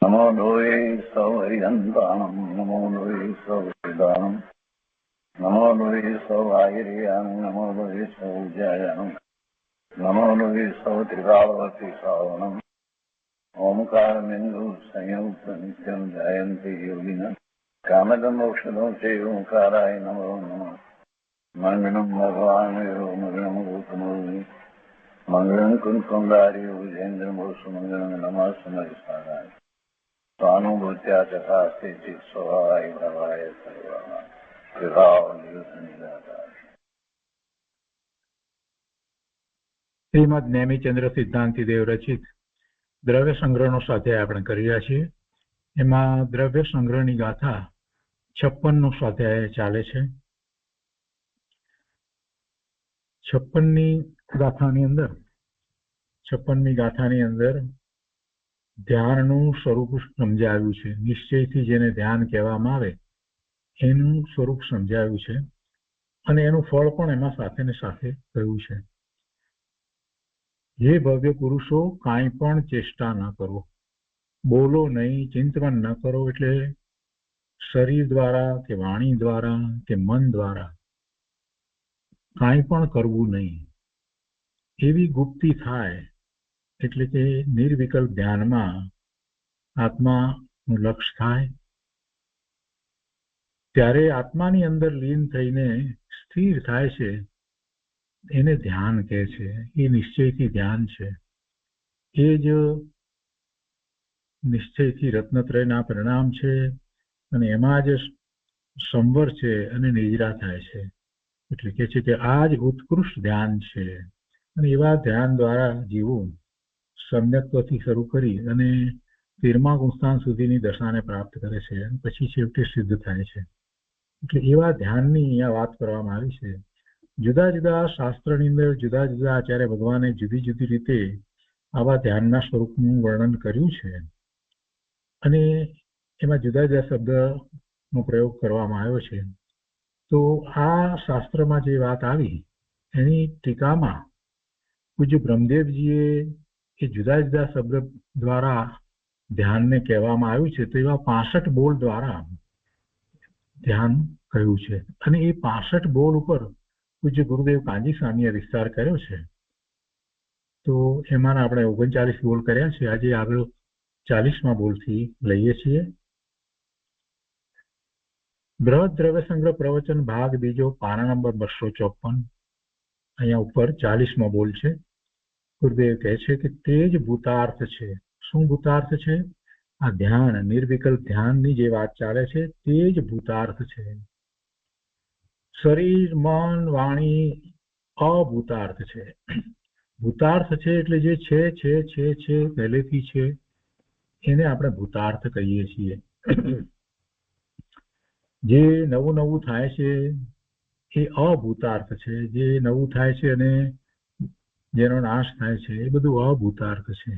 નમો લોહે સૌહરિહંતાણમ નમો લોહે સૌહરિદાનમ નમો લોહે સૌઆયર્યાણમ નમો લોહે સૌજયાણમ નમો લોહે સૌત્રિકાળવતી શ્રાવણમ ઓમકારમિંદુ સંયુક્ત નિત્યમ જયંતિ યોગિના કામદમ મોક્ષદો છે ઓંકારાય નમો નમઃ મંગળમ ભગવાન મંગળમ ગૌતમોર્મિ મંગળમ કુંકુંદારી વિજેન્દ્રમોષ મંગળમ નમઃ સમયસારાય स्वानुभूत्या तथास्ति चित् स्वभावाय भवाय सर्वः विभाव निरुद्ध निराकार। શ્રીમદ નેમિચંદ્ર સિદ્ધાંતિ દેવ રચિત દ્રવ્ય સંગ્રહનો સ્વાધ્યાય આપણે કરી રહ્યા છીએ. એમાં દ્રવ્ય સંગ્રહની ગાથા 56નો સ્વાધ્યાય ચાલે છે. 56મી ગાથાની અંદર ધ્યાનનું સ્વરૂપ સમજાવ્યું છે. નિશ્ચયથી જેને ધ્યાન કહેવામાં આવે એનું સ્વરૂપ સમજાવ્યું છે અને એનું ફળ પણ એમાં સાથે ને સાથે કહ્યું છે. જે ભવ્ય પુરુષો કાંઈ પણ ચેષ્ટા ન કરો, બોલો નહીં, ચિંતન ન કરો, એટલે શરીર દ્વારા કે વાણી દ્વારા કે મન દ્વારા કાંઈ પણ કરવું નહીં, એવી ગુપ્તી થાય એટલે કે નિર્વિકલ્પ ધ્યાનમાં આત્માનું લક્ષ્ય થાય, ત્યારે આત્માની અંદર લીન થઈને સ્થિર થાય છે. એને ધ્યાન કહે છે. એ નિશ્ચયથી ધ્યાન છે. એ જ નિશ્ચયથી રત્નત્રયના પરિણામ છે અને એમાં જ સંવર છે અને નિજરા થાય છે. એટલે કે છે કે આ જ ઉત્કૃષ્ટ ધ્યાન છે અને એવા ધ્યાન દ્વારા જીવવું સમ્યક્ત્વથી શરૂ કરી અને 13મા ગુણસ્થાન સુધીની દશાને પ્રાપ્ત કરે છે અને પછી છેવટે સિદ્ધ થાય છે. એટલે એવા ધ્યાનની અહીંયા વાત કરવામાં આવી છે. જુદા જુદા શાસ્ત્રની અંદર જુદા જુદા આચાર્ય ભગવાને જુદી જુદી રીતે આવા ધ્યાનના સ્વરૂપનું વર્ણન કર્યું છે અને એમાં જુદા જુદા શબ્દનો પ્રયોગ કરવામાં આવ્યો છે. તો આ શાસ્ત્રમાં જે વાત આવી એની ટીકામાં પૂજ્ય બ્રહ્મદેવજીએ એ જુદા જુદા શબ્દ દ્વારા ધ્યાનને કહેવામાં આવ્યું છે. તો એવા 65 બોલ દ્વારા ધ્યાન કહ્યું છે અને એ 65 બોલ ઉપર પૂજ્ય ગુરુદેવ કાંજી સ્વામીએ વિસ્તાર કર્યો છે. તો એમાં આપણે 39 બોલ કર્યા છે. આજે આગળ 40મા બોલથી લઈએ છીએ. બૃહદ દ્રવ્ય સંગ્રહ પ્રવચન ભાગ બીજો, પાના નંબર 254. અહીંયા ઉપર 40મો બોલ છે. ગુરુદેવ કહે છે કે તે જ ભૂતાર્થ છે. શું ભૂતાર્થ છે? આ ધ્યાન, નિર્વિકલ્પ ધ્યાનની જે વાત ચાલે છે તે જ ભૂતાર્થ છે. શરીર, મન, વાણી અભૂતાર્થ છે. ભૂતાર્થ છે એટલે જે છે પહેલેથી છે એને આપણે ભૂતાર્થ કહીએ છીએ. જે નવું નવું થાય છે એ અભૂતાર્થ છે. જે નવું થાય છે અને જેનો નાશ થાય છે એ બધું અભૂતાર્થ છે.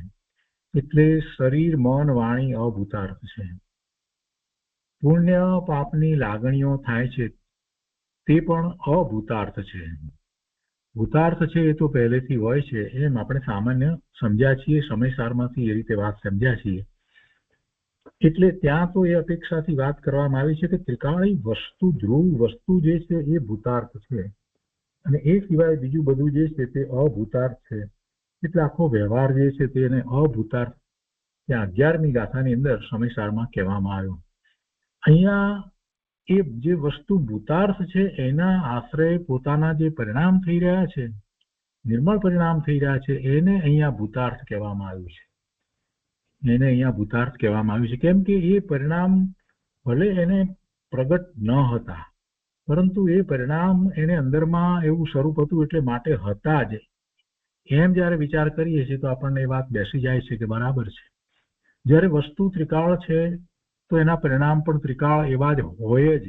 એટલે શરીર, મન, વાણી અભૂતાર્થ છે. પુણ્ય પાપની લાગણીઓ થાય છે તે પણ અભૂતાર્થ છે. ભૂતાર્થ છે એ તો પહેલેથી હોય છે એમ આપણે સામાન્ય સમજ્યા છીએ. સમયસારમાંથી એ રીતે વાત સમજ્યા છીએ. એટલે ત્યાં તો એ અપેક્ષાથી વાત કરવામાં આવી છે કે ત્રિકાળી વસ્તુ, ધ્રુવ વસ્તુ જે છે એ ભૂતાર્થ છે અને એ સિવાય બીજું બધું જે છે તે અભૂતાર્થ છે. એટલે આખો વ્યવહાર જે છે તેને અભૂતાર્થ ત્યાં 11મી ગાથાની અંદર સમયસારમાં કહેવામાં આવ્યો. અહીંયા એ જે વસ્તુ ભૂતાર્થ છે એના આશ્રય પોતાના જે પરિણામ થઈ રહ્યા છે, નિર્મળ પરિણામ થઈ રહ્યા છે, એને અહીંયા ભૂતાર્થ કહેવામાં આવ્યું છે. એને અહીંયા ભૂતાર્થ કહેવામાં આવ્યું છે. કેમ કે એ પરિણામ ભલે એને પ્રગટ ન હતા પરંતુ એ પરિણામ એને અંદરમાં એવું સ્વરૂપ હતું એટલે માટે હતા જ. એમ જ્યારે વિચાર કરીએ છીએ તો આપણને એ વાત બેસી જાય છે કે બરાબર છે. જ્યારે વસ્તુ ત્રિકાળ છે તો એના પરિણામ પણ ત્રિકાળ એવા જ હોય જ.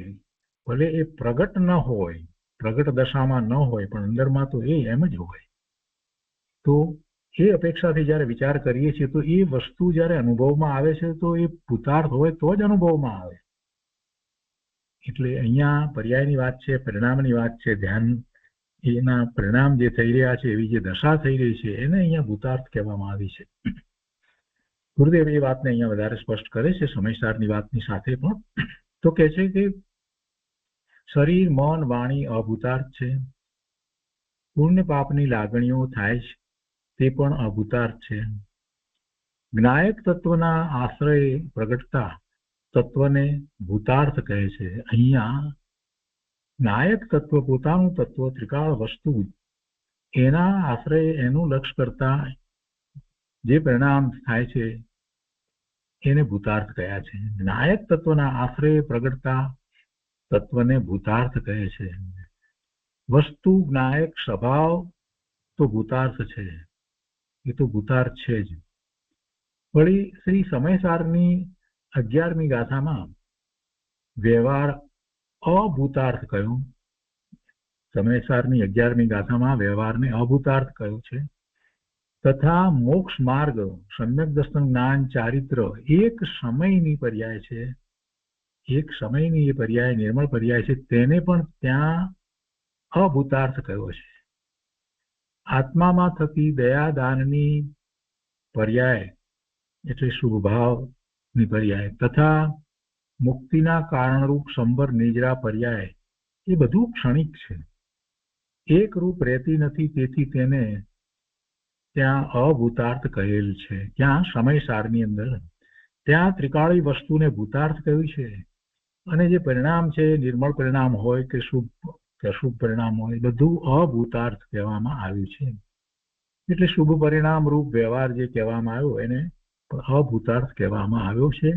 ભલે એ પ્રગટ ન હોય, પ્રગટ દશામાં ન હોય, પણ અંદરમાં તો એ એમ જ હોય. તો એ અપેક્ષાથી જ્યારે વિચાર કરીએ છીએ તો એ વસ્તુ જ્યારે અનુભવમાં આવે છે તો એ ભૂતાર્થ હોય તો જ અનુભવમાં આવે. એટલે અહીંયા પર્યાયની વાત છે, પરિણામની વાત છે. ધ્યાન એના પરિણામ જે થઈ રહ્યા છે, એવી જે દશા થઈ રહી છે એને અહીંયા ભૂતાર્થ કહેવામાં આવી છે. ગુરુદેવ એ વાતને અહીંયા વધારે સ્પષ્ટ કરે છે સમયસારની વાતની સાથે પણ. તો કહે છે કે શરીર, મન, વાણી અભૂતાર્થ છે. પુણ્ય પાપની લાગણીઓ થાય છે તે પણ અભૂતાર્થ છે. જ્ઞાયક તત્વના આશ્રયે પ્રગટતા તત્વને ભૂતાર્થ કહે છે. અહીંયા નાયક તત્વ, પોતાનું તત્વ, ત્રિકાળ વસ્તુ, એના આશ્રય, એનું લક્ષ્ય કરતા જે પરિણામ થાય છે એને ભૂતાર્થ કહ્યા છે. નાયક તત્વના આશ્રય પ્રગટતા તત્વને ભૂતાર્થ કહે છે. વસ્તુ, જ્ઞાયક, સ્વભાવ તો ભૂતાર્થ છે, એ તો ભૂતાર્થ છે જ. વળી શ્રી સમયસારની 11મી ગાથામાં વ્યવહાર અભૂતાર્થ કહ્યું. સમયસારની 11મી ગાથામાં વ્યવહારને અભૂતાર્થ કહ્યું છે. તથા મોક્ષ માર્ગ, સમ્યક દર્શન, જ્ઞાન, ચારિત્ર એક સમયની પર્યાય છે. એક સમયની એ પર્યાય, નિર્મળ પર્યાય છે, તેને પણ ત્યાં અભૂતાર્થ કહ્યો છે. આત્મામાં થતી દયાદાનની પર્યાય એટલે શુભ ભાવની પર્યાય, તથા મુક્તિના કારણરૂપ સંબર નિજરા પર્યાય, એ બધું ક્ષણિક છે, એક રૂપ રહેતી નથી. તેથી તેને ત્યાં અભૂતાર્થ કહેલ છે. ત્યાં સમયસારની અંદર ત્યાં ત્રિકાળી વસ્તુને ભૂતાર્થ કહ્યું છે. અને જે પરિણામ છે, નિર્મળ પરિણામ હોય કે શુભ કે અશુભ પરિણામ હોય, બધું અભૂતાર્થ કહેવામાં આવ્યું છે. એટલે શુભ પરિણામ રૂપ વ્યવહાર જે કહેવામાં આવ્યો એને અભૂતાર્થ કહેવામાં આવ્યો છે.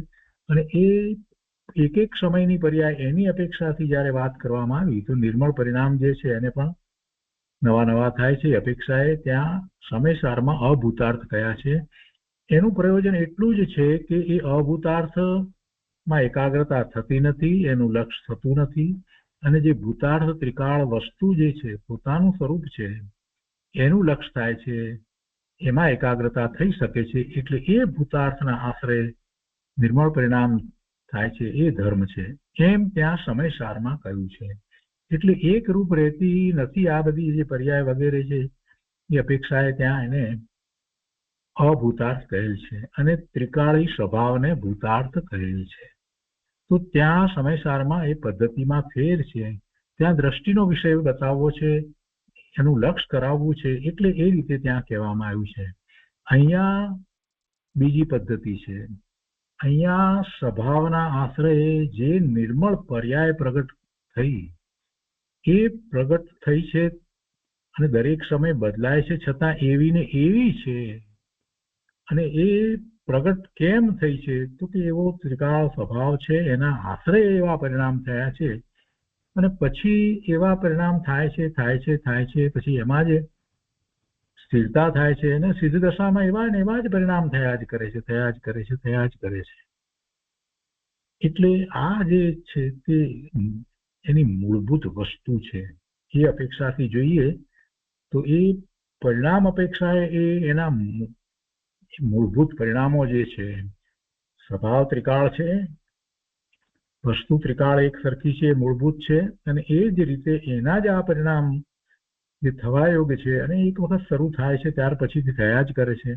અને એ એક એક સમયની પર્યાય એની અપેક્ષાથી જ્યારે વાત કરવામાં આવી તો નિર્મળ પરિણામ જે છે એને પણ નવા નવા થાય છે અપેક્ષાએ. ત્યાં સમયસારમાં અભૂતાર્થ કયા છે. એનું પ્રયોજન એટલું જ છે કે એ અભૂતાર્થમાં એકાગ્રતા થતી નથી, એનું લક્ષ્ય થતું નથી. અને જે ભૂતાર્થ ત્રિકાળ વસ્તુ જે છે, પોતાનું સ્વરૂપ છે, એનું લક્ષ્ય થાય છે, એમાં એકાગ્રતા થઈ શકે છે. એટલે એ ભૂતાર્થના આશ્રય નિર્મળ પરિણામ થાય છે, એ ધર્મ છે, એમ ત્યાં સમયસારમાં કહ્યું છે. એટલે એક રૂપ રહેતી નથી આ બધી જે પર્યાય વગેરે છે, એ અપેક્ષાએ ત્યાં એને અભૂતાર્થ કહેલ છે. અને ત્રિકાળી સ્વભાવને ભૂતાર્થ કહેલ છે. તો ત્યાં સમયસારમાં એ પદ્ધતિમાં ફેર છે. ત્યાં દ્રષ્ટિનો વિષય બતાવવો છે, એનું લક્ષ્ય કરાવવું છે, એટલે એ રીતે ત્યાં કહેવામાં આવ્યું છે. અહીંયા બીજી પદ્ધતિ છે. અહીંયા સ્વભાવના આશ્રયે જે નિર્મળ પર્યાય પ્રગટ થઈ, એ પ્રગટ થઈ છે અને દરેક સમય બદલાય છે, છતાં એવી ને એવી છે. અને એ પ્રગટ કેમ થઈ છે? તો કે એવો ત્રિકાળ સ્વભાવ છે, એના આશ્રય એવા પરિણામ થયા છે. અને પછી એવા પરિણામ થાય છે, પછી એમાં જે સ્થિરતા થાય છે, અને સિદ્ધ દશામાં એવા ને એવા જ પરિણામ થયા જ કરે છે. એટલે આ જે છે તે એની મૂળભૂત વસ્તુ છે. એ અપેક્ષાથી જોઈએ તો એ પરિણામ અપેક્ષાએ એ એના મૂળભૂત પરિણામો જે છે, સ્વભાવ ત્રિકાળ છે, વસ્તુ ત્રિકાળ એક સરખી છે, મૂળભૂત છે, અને એ જ રીતે એના જ આ પરિણામ જે થવા યોગ્ય છે, અને એક વખત શરૂ થાય છે ત્યાર પછીથી થયા જ કરે છે.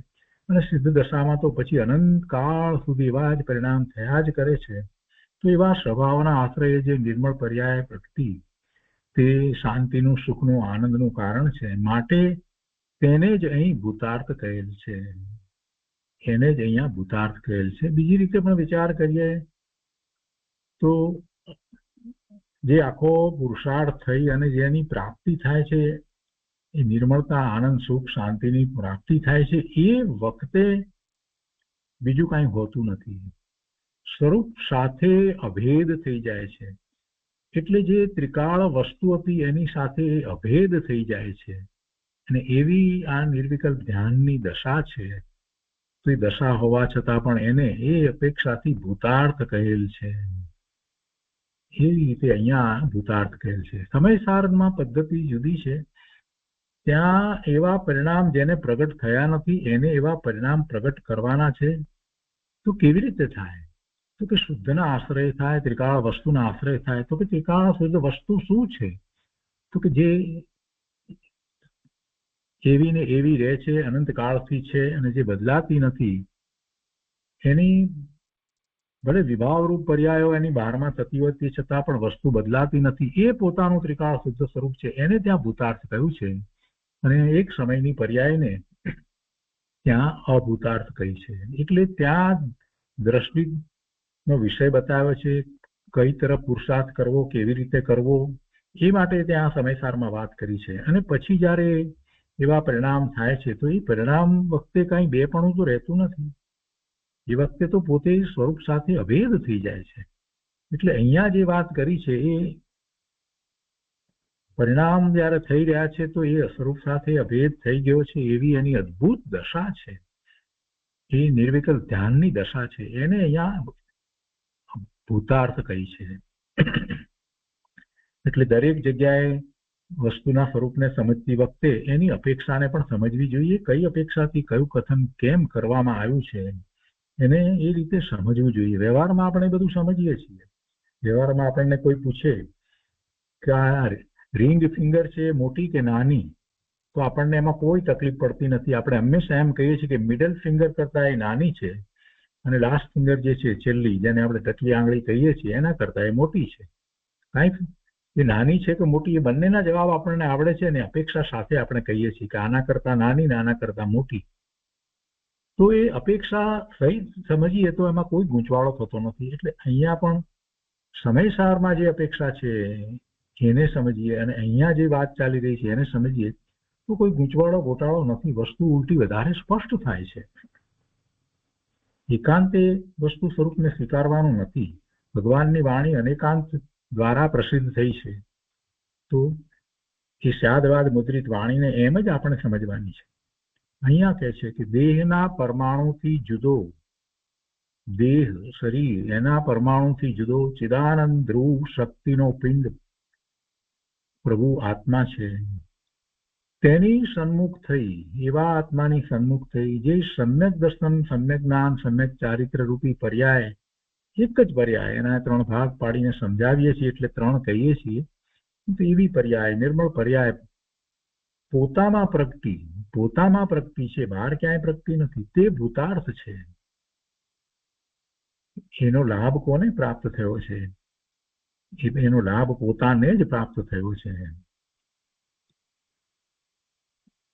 અને સિદ્ધ દશામાં તો પછી અનંત કાળ સુધી એવા જ પરિણામ થયા જ કરે છે. તો એવા સ્વભાવના આશ્રય જે નિર્મળ પર્યાય પ્રગતિ, તે શાંતિનું, સુખનું, આનંદનું કારણ છે. માટે તેને જ અહીં ભૂતાર્થ કહેલ છે. એને જ અહીંયા ભૂતાર્થ કહેલ છે. બીજી રીતે પણ વિચાર કરીએ તો જે આખો પુરુષાર્થ થઈ અને જેની પ્રાપ્તિ થાય છે, એ નિર્મળતા, આનંદ, સુખ, શાંતિની પ્રાપ્તિ થાય છે, એ વખતે બીજું કાંઈ હોતું નથી. સ્વરૂપ સાથે અભેદ થઈ જાય છે. એટલે જે ત્રિકાળ વસ્તુ હતી એની સાથે અભેદ થઈ જાય છે. અને એવી આ નિર્વિકલ્પ ધ્યાનની દશા છે. તો એ દશા હોવા છતાં પણ એને એ અપેક્ષાથી ભૂતાર્થ કહેલ છે. એવી રીતે અહીંયા ભૂતાર્થ કહેલ છે. સમયસારમાં પદ્ધતિ જુદી છે. ત્યાં એવા પરિણામ જેને પ્રગટ થયા નથી એને એવા પરિણામ પ્રગટ કરવાના છે. તો કેવી રીતે થાય? તો કે શુદ્ધના આશ્રય થાય, ત્રિકાળ વસ્તુના આશ્રય થાય. તો કે ત્રિકાળ શુદ્ધ વસ્તુ શું છે? તો કે જે એવી ને એવી રહે છે, અનંત કાળથી છે, અને જે બદલાતી નથી, એની ભલે વિભાવરૂપ પર્યાયો એની બહારમાં થતી હોય તે છતાં પણ વસ્તુ બદલાતી નથી. એ પોતાનું ત્રિકાળ શુદ્ધ સ્વરૂપ છે, એને ત્યાં ભૂતાર્થ કહ્યું છે. અને એક સમયની પર્યાયને ત્યાં અભૂતાર્થ કહી છે. એટલે ત્યાં દ્રષ્ટિનો વિષય બતાવ્યો છે, કઈ તરફ પુરુષાર્થ કરવો, કેવી રીતે કરવો, એ માટે ત્યાં સમયસારમાં વાત કરી છે. અને પછી જ્યારે એવા પરિણામ થાય છે તો એ પરિણામ વખતે કઈ બેપણું તો રહેતું નથી. એ વખતે તો પોતે સ્વરૂપ સાથે અભેદ થઈ જાય છે. એટલે અહીંયા જે વાત કરી છે એ પરિણામ જયારે થઈ રહ્યા છે તો એ સ્વરૂપ સાથે અભેદ થઈ ગયો છે એવી એની અદ્ભુત દશા છે. એ નિર્વિકલ્પ ધ્યાનની દશા છે. એને અહીંયા ભૂતાર્થ કહી છે. એટલે દરેક જગ્યાએ વસ્તુના સ્વરૂપને સમજતી વખતે એની અપેક્ષાને પણ સમજવી જોઈએ. કઈ અપેક્ષાથી કયું કથન કેમ કરવામાં આવ્યું છે એને એ રીતે સમજવું જોઈએ. વ્યવહારમાં આપણે બધું સમજીએ છીએ. વ્યવહારમાં આપણને કોઈ પૂછે કે આ રિંગ ફિંગર છે મોટી કે નાની, તો આપણને એમાં કોઈ તકલીફ પડતી નથી. આપણે હંમેશા એમ કહીએ છીએ કે મિડલ ફિંગર કરતા એ નાની છે અને લાસ્ટ ફિંગર જે છે છેલ્લી, જેને આપણે ટકલી આંગળી કહીએ છીએ, એના કરતા એ મોટી છે. કાંઈક એ નાની છે કે મોટી, એ બંનેના જવાબ આપણને આવડે છે અને અપેક્ષા સાથે આપણે કહીએ છીએ કે આના કરતા નાની ને આના કરતા મોટી. તો એ અપેક્ષા સહી સમજીએ તો એમાં કોઈ ગૂંચવાડો થતો નથી. એટલે અહીંયા પણ સમયસારમાં જે અપેક્ષા છે એને સમજીએ અને અહીંયા જે વાત ચાલી રહી છે એને સમજીએ તો કોઈ ગૂંચવાડો ગોટાળો નથી. વસ્તુ ઉલટી વધારે સ્પષ્ટ થાય છે. એકાંતે વસ્તુ સ્વરૂપને સ્વીકારવાનું નથી. ભગવાનની વાણી અનેકાંત દ્વારા પ્રસિદ્ધ થઈ છે, તો એ શાદવાદ મુદ્રિત વાણીને એમ જ આપણે સમજવાની છે. અહીંયા કહે છે કે દેહના પરમાણુથી જુદો, દેહ શરીર એના પરમાણુથી જુદો ચિદાનંદ ધ્રુવ શક્તિનો પિંડ પ્રભુ આત્મા છે. તેની સન્મુખ થઈ, એવા આત્માની સન્મુખ થઈ જે સમ્યક દર્શન, સમ્યક જ્ઞાન, સમ્યક ચારિત્ર રૂપી પર્યાય, એક જ પર્યાય, એના 3 ભાગ પાડીને સમજાવીએ છીએ એટલે 3 કહીએ છીએ. એવી પર્યાય, નિર્મળ પર્યાય પોતામાં પ્રગટી છે, બહાર ક્યાંય પ્રગટી નથી. તે ભૂતાર્થ છે. એનો લાભ કોને પ્રાપ્ત થયો છે? એનો લાભ પોતાને જ પ્રાપ્ત થયો છે.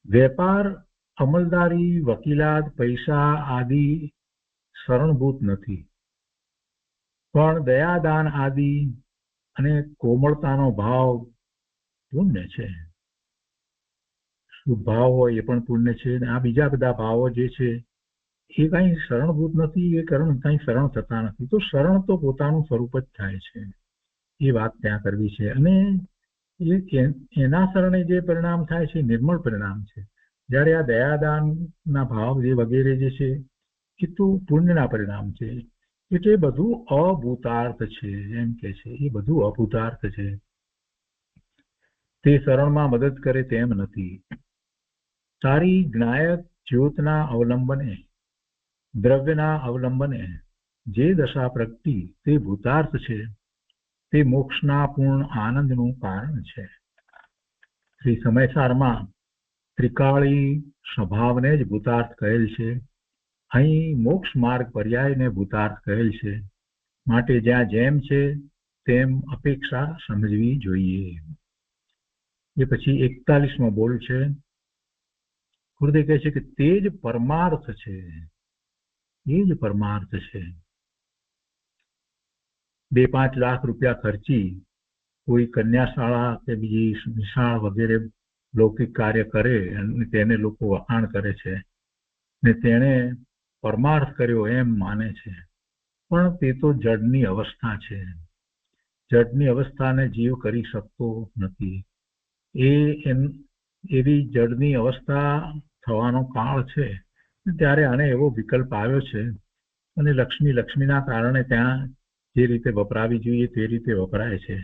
વેપાર, અમલદારી, વકીલાત, પૈસા આદિ શરણભૂત નથી, પણ દયાદાન આદિ અને કોમળતાનો ભાવ પુણ્ય છે. શુભ ભાવ હોય એ પણ પુણ્ય છે. આ બીજા બધા ભાવો જે છે એ કઈ શરણભૂત નથી, એ કઈ શરણ થતા નથી. તો શરણ તો પોતાનું સ્વરૂપ જ થાય છે. એ વાત ત્યાં કરવી છે. અને એના શરણે જે પરિણામ થાય છે નિર્મળ પરિણામ છે. જ્યારે આ દયાદાનના ભાવ જે વગેરે જે છે એ તો પુણ્યના પરિણામ છે. એટલે એ બધું અભૂતાર્થ છે. એમ કે છે એ બધું અભૂતાર્થ છે. તે શરણમાં મદદ કરે તેમ નથી. સારી જ્ઞાયક જ્યોતના અવલંબને, દ્રવ્યના અવલંબને જે દશા પ્રગટી તે ભૂતાર્થ છે. તે મોક્ષના પૂર્ણ આનંદનું કારણ છે. શ્રી સમયસારમાં ત્રિકાળી સ્વભાવને જ ભૂતાર્થ કહેલ છે. અહીં મોક્ષ માર્ગ પર્યાયને ભૂતાર્થ કહેલ છે. માટે જ્યાં જેમ છે તેમ અપેક્ષા સમજવી જોઈએ. એ પછી 41મો બોલ છે. ગુરુદેવ કહે છે કે તે જ પરમાર્થ છે. એ જ પરમાર્થ છે. 2-5 લાખ રૂપિયા ખર્ચી કોઈ કન્યાશાળા કે બીજી નિશાળ વગેરે લૌકિક કાર્ય કરે અને તેને લોકો વખાણ કરે છે ને તેને પરમાર્થ કર્યો એમ માને છે. પણ તે તો જડની અવસ્થા છે. જડની અવસ્થાને જીવ કરી શકતો નથી. એવી જડની અવસ્થા થવાનો કાળ છે ત્યારે આને એવો વિકલ્પ આવ્યો છે અને લક્ષ્મીના કારણે ત્યાં જે રીતે વપરાવી જોઈએ તે રીતે વપરાય છે.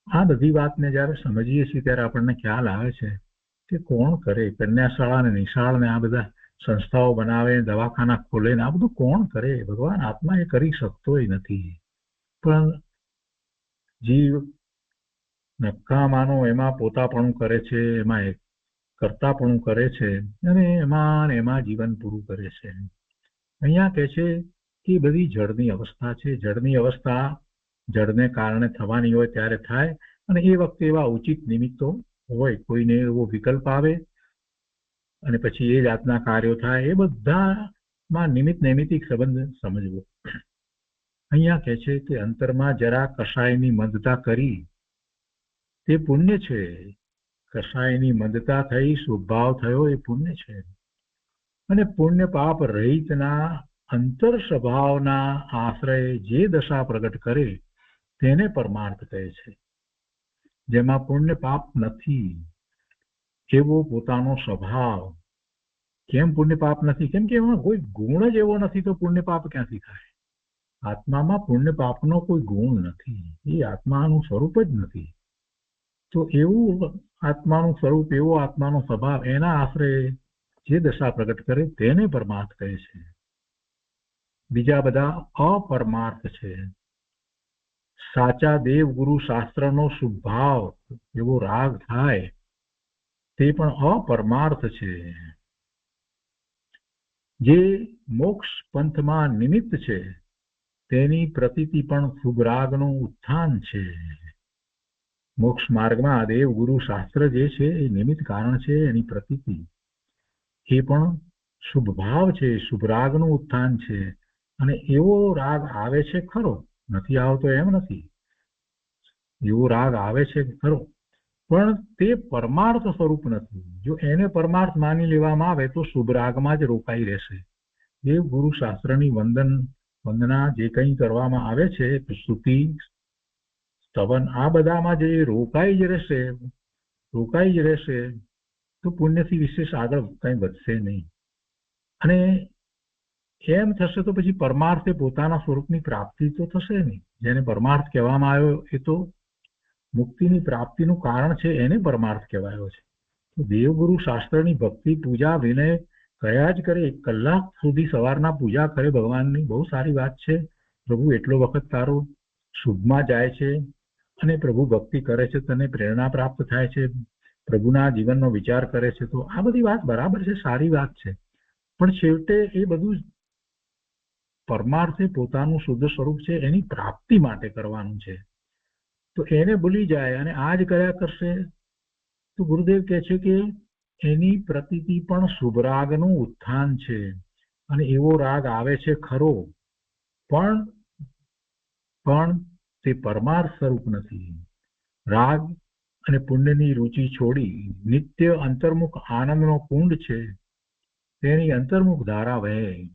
આ બધી વાતને જ્યારે સમજીએ છીએ ત્યારે આપણને ખ્યાલ આવે છે કે કોણ કરે? કન્યાશાળા ને નિશાળ ને આ બધા સંસ્થાઓ બનાવે, દવાખાના ખોલે ને આ બધું કોણ કરે? ભગવાન આત્મા એ કરી શકતોય નથી. પણ જીવ નક્કામાનો એમાં પોતાપણું કરે છે, એમાં કરતાપણું કરે છે અને એમાં જીવન પૂરું કરે છે. અહીંયા કહે છે એ બધી જળની અવસ્થા છે. જળની અવસ્થા જળને કારણે થવાની હોય ત્યારે થાય, અને એ વખતે એવા ઉચિત નિમિત્તો હોય, કોઈને એવો વિકલ્પ આવે અને પછી એ જાતના કાર્યો થાય. એ બધામાં નિમિત્ત નૈમિતિક સંબંધ સમજવો. અહીંયા કહે છે કે અંતરમાં જરા કષાયની મંદતા કરી તે પુણ્ય છે. કષાયની મંદતા થઈ, શુભાવ થયો, એ પુણ્ય છે. અને પુણ્ય પાપ રહિતના અંતર સ્વભાવના આશ્રય જે દશા પ્રગટ કરે તેને પરમાર્થ કહે છે. જેમાં પુણ્ય પાપ નથી એવો પોતાનો સ્વભાવ. કેમ પુણ્ય પાપ નથી? કેમ કે એમાં કોઈ ગુણ જ એવો નથી, તો પુણ્ય પાપ ક્યાંથી થાય? આત્મામાં પુણ્ય પાપનો કોઈ ગુણ નથી, એ આત્માનું સ્વરૂપ જ નથી. તો એવું આત્માનું સ્વરૂપ, એવો આત્માનો સ્વભાવ, એના આશ્રય જે દશા પ્રગટ કરે તેને પરમાર્થ કહે છે. બીજા બધા અપરમાર્થ છે. સાચા દેવ ગુરુ શાસ્ત્રનો શુભાવ એવો રાગ થાય તે પણ અપરમાર્થ છે. જે મોક્ષ પંથમાં નિમિત્ત છે તેની પ્રતીતિ પણ શુભ રાગનું ઉત્થાન છે. મોક્ષ માર્ગમાં દેવ ગુરુ શાસ્ત્ર જે છે એ નિમિત્ત કારણ છે, એની પ્રતીતિ એ પણ શુભ ભાવ છે, શુભ રાગનું ઉત્થાન છે. અને એવો રાગ આવે છે ખરો, નથી આવતો એમ નથી, એવો રાગ આવે છે ખરો, પણ તે પરમાર્થ સ્વરૂપ નથી. જો એને પરમાર્થ માની લેવામાં આવે તો શુભ રાગમાં જ રોકાઈ રહેશે. દેવ ગુરુ શાસ્ત્રની વંદના જે કંઈ કરવામાં આવે છે, સ્તુતિ સ્તવન, આ બધામાં જે રોકાઈ જ રહેશે તો પુણ્યથી વિશેષ આગળ કંઈ વધશે નહીં. અને એમ થશે તો પછી પરમાર્થે પોતાના સ્વરૂપની પ્રાપ્તિ તો થશે નહીં. જેને પરમાર્થ કહેવામાં આવ્યો એ તો મુક્તિની પ્રાપ્તિનું કારણ છે, એને પરમાર્થ કહેવાયો છે. તો દેવગુરુ શાસ્ત્રની ભક્તિ પૂજા વિનય કયા જ કરે, 1 કલાક સુધી સવારના પૂજા કરે ભગવાનની, બહુ સારી વાત છે. પ્રભુ એટલો વખત તારો શુભમાં જાય છે અને પ્રભુ ભક્તિ કરે છે, તને પ્રેરણા પ્રાપ્ત થાય છે, પ્રભુના જીવનનો વિચાર કરે છે. તો આ બધી વાત બરાબર છે, સારી વાત છે. પણ છેવટે એ બધું પરમાર્થે પોતાનું શુદ્ધ સ્વરૂપ છે એની પ્રાપ્તિ માટે કરવાનું છે. તો એને ભૂલી જાય અને આ જ કર્યા કરશે તો ગુરુદેવ કહે છે કે એની પ્રતીતિ પણ શુભ રાગનું ઉત્થાન છે. અને એવો રાગ આવે છે ખરો, પણ તે પરમાર્થ સ્વરૂપ નથી. રાગ અને પુણ્યની રુચિ છોડી નિત્ય અંતર્મુખ આનંદનો કુંડ છે, તેની અંતર્મુખ ધારા વહે,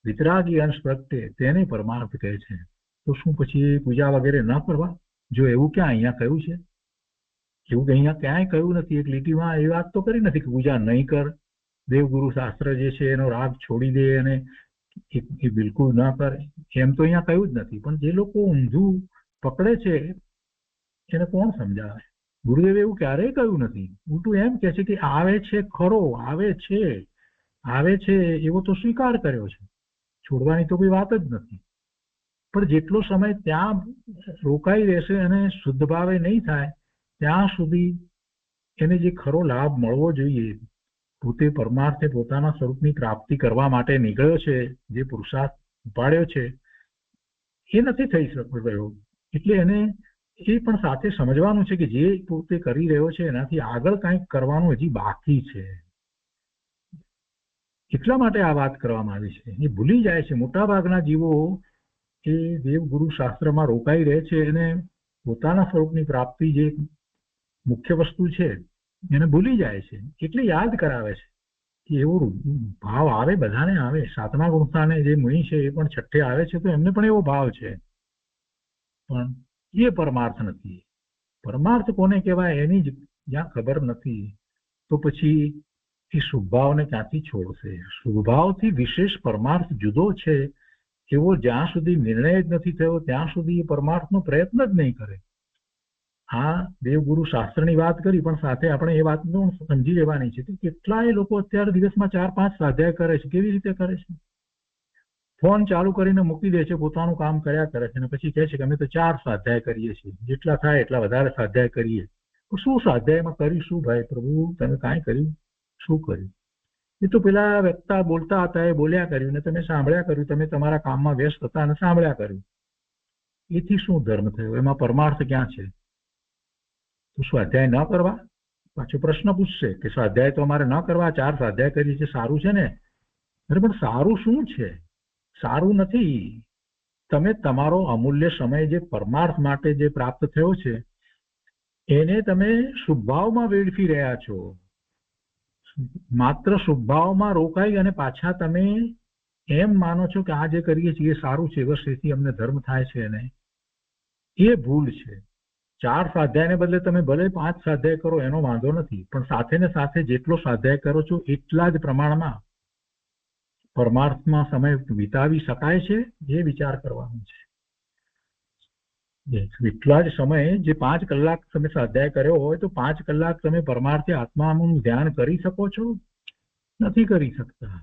વિતરાગી અંશ પ્રગટે, તેને પરમાર્થ કહે છે. તો શું પછી પૂજા વગેરે ન કરવા? જો એવું ક્યાં અહીંયા કહ્યું છે? એવું અહીંયા ક્યાંય કહ્યું નથી. એક લીટીમાં એ વાત તો કરી નથી કે પૂજા નહીં કર, દેવગુરુ શાસ્ત્ર જે છે એનો રાગ છોડી દે અને એ બિલકુલ ન કરે, એમ તો અહીંયા કહ્યું જ નથી. પણ જે લોકો ઊંધું પકડે છે એને કોણ સમજાવે? ગુરુદેવે એવું ક્યારેય કહ્યું નથી. ઉલટું એમ કહે છે કે આવે છે ખરો, આવે છે એવો તો સ્વીકાર કર્યો છે, છોડવાની તો કોઈ વાત જ નથી. પણ જેટલો સમય ત્યાં રોકાઈ રહેશે અને શુદ્ધ ભાવે નહીં થાય ત્યાં સુધી એને જે ખરો લાભ મળવો જોઈએ, પોતે પરમાર્થે પોતાના સ્વરૂપની પ્રાપ્તિ કરવા માટે નીકળ્યો છે, જે પુરુષાર્થ ઉપાડ્યો છે, એ નથી થઈ રહ્યો. એટલે એને એ પણ સાથે સમજવાનું છે કે જે પોતે કરી રહ્યો છે એનાથી આગળ કંઈક કરવાનું હજી બાકી છે. એટલા માટે આ વાત કરવામાં આવી છે. એ ભૂલી જાય છે. મોટા ભાગના જીવો એ દેવગુરુ શાસ્ત્રમાં રોકાઈ રહે છે અને પોતાના સ્વરૂપની પ્રાપ્તિ જે મુખ્ય વસ્તુ છે એને ભૂલી જાય છે. એટલે યાદ કરાવે છે કે એવો ભાવ આવે, બધાને આવે. 7મા ગુણસ્થાને જે મુનિ છે એ પણ 6ઠે આવે છે તો એમને પણ એવો ભાવ છે, પણ એ પરમાર્થ નથી. પરમાર્થ કોને કહેવાય એની જ જ્યાં ખબર નથી તો પછી એ શુભભાવને ક્યાંથી છોડશે? શુભભાવથી વિશેષ પરમાર્થ જુદો છે એવો જ્યાં સુધી નિર્ણય જ નથી થયો ત્યાં સુધી એ પરમાર્થનો પ્રયત્ન જ નહીં કરે. આ દેવગુરુ શાસ્ત્રની વાત કરી, પણ સાથે આપણે એ વાત પણ સમજી લેવાની છે કે કેટલાય લોકો અત્યારે દિવસમાં 4-5 સ્વાધ્યાય કરે છે. કેવી રીતે કરે છે? ફોન ચાલુ કરીને મૂકી દે છે, પોતાનું કામ કર્યા કરે છે અને પછી કહે છે કે અમે તો 4 સ્વાધ્યાય કરીએ છીએ, જેટલા થાય એટલા વધારે સ્વાધ્યાય કરીએ. તો શું સ્વાધ્યાયમાં કર્યું શું? ભાઈ પ્રભુ તમે કાંઈ કર્યું? શું કર્યું? એ તો પેલા વ્યક્તા બોલતા હતા, એ બોલ્યા કર્યું ને તમે સાંભળ્યા કર્યું, તમે તમારા કામમાં વ્યસ્ત હતા અને સાંભળ્યા કર્યું. એથી શું ધર્મ થયો? એમાં પરમાર્થ ક્યાં છે? તો સ્વાધ્યાય ન કરવા? પાછો પ્રશ્ન પૂછશે કે સ્વાધ્યાય તો અમારે ન કરવા, 4 સ્વાધ્યાય કરી છે, સારું છે ને? અરે પણ સારું શું છે? સારું નથી. તમે તમારો અમૂલ્ય સમય જે પરમાર્થ માટે જે પ્રાપ્ત થયો છે એને તમે શુભભાવમાં વેડફી રહ્યા છો. માત્ર શુભભાવમાં રોકાઈ અને પાછા તમે એમ માનો છો કે આ જે કરીએ છીએ એ સારું છે, બસ એથી અમને ધર્મ થાય છે. ને એ ભૂલ છે. 4 સ્વાધ્યાયને બદલે તમે ભલે 5 સ્વાધ્યાય કરો એનો વાંધો નથી, પણ સાથે ને સાથે જેટલો સ્વાધ્યાય કરો છો એટલા જ પ્રમાણમાં પરમાર્થમાં સમય વિતાવી શકાય છે એ વિચાર કરવાનો છે. એટલા જ સમય જે 5 કલાક તમે સ્વાધ્યાય કર્યો હોય તો 5 કલાક તમે પરમાર્થે આત્માનું ધ્યાન કરી શકો છો? નથી કરી શકતા.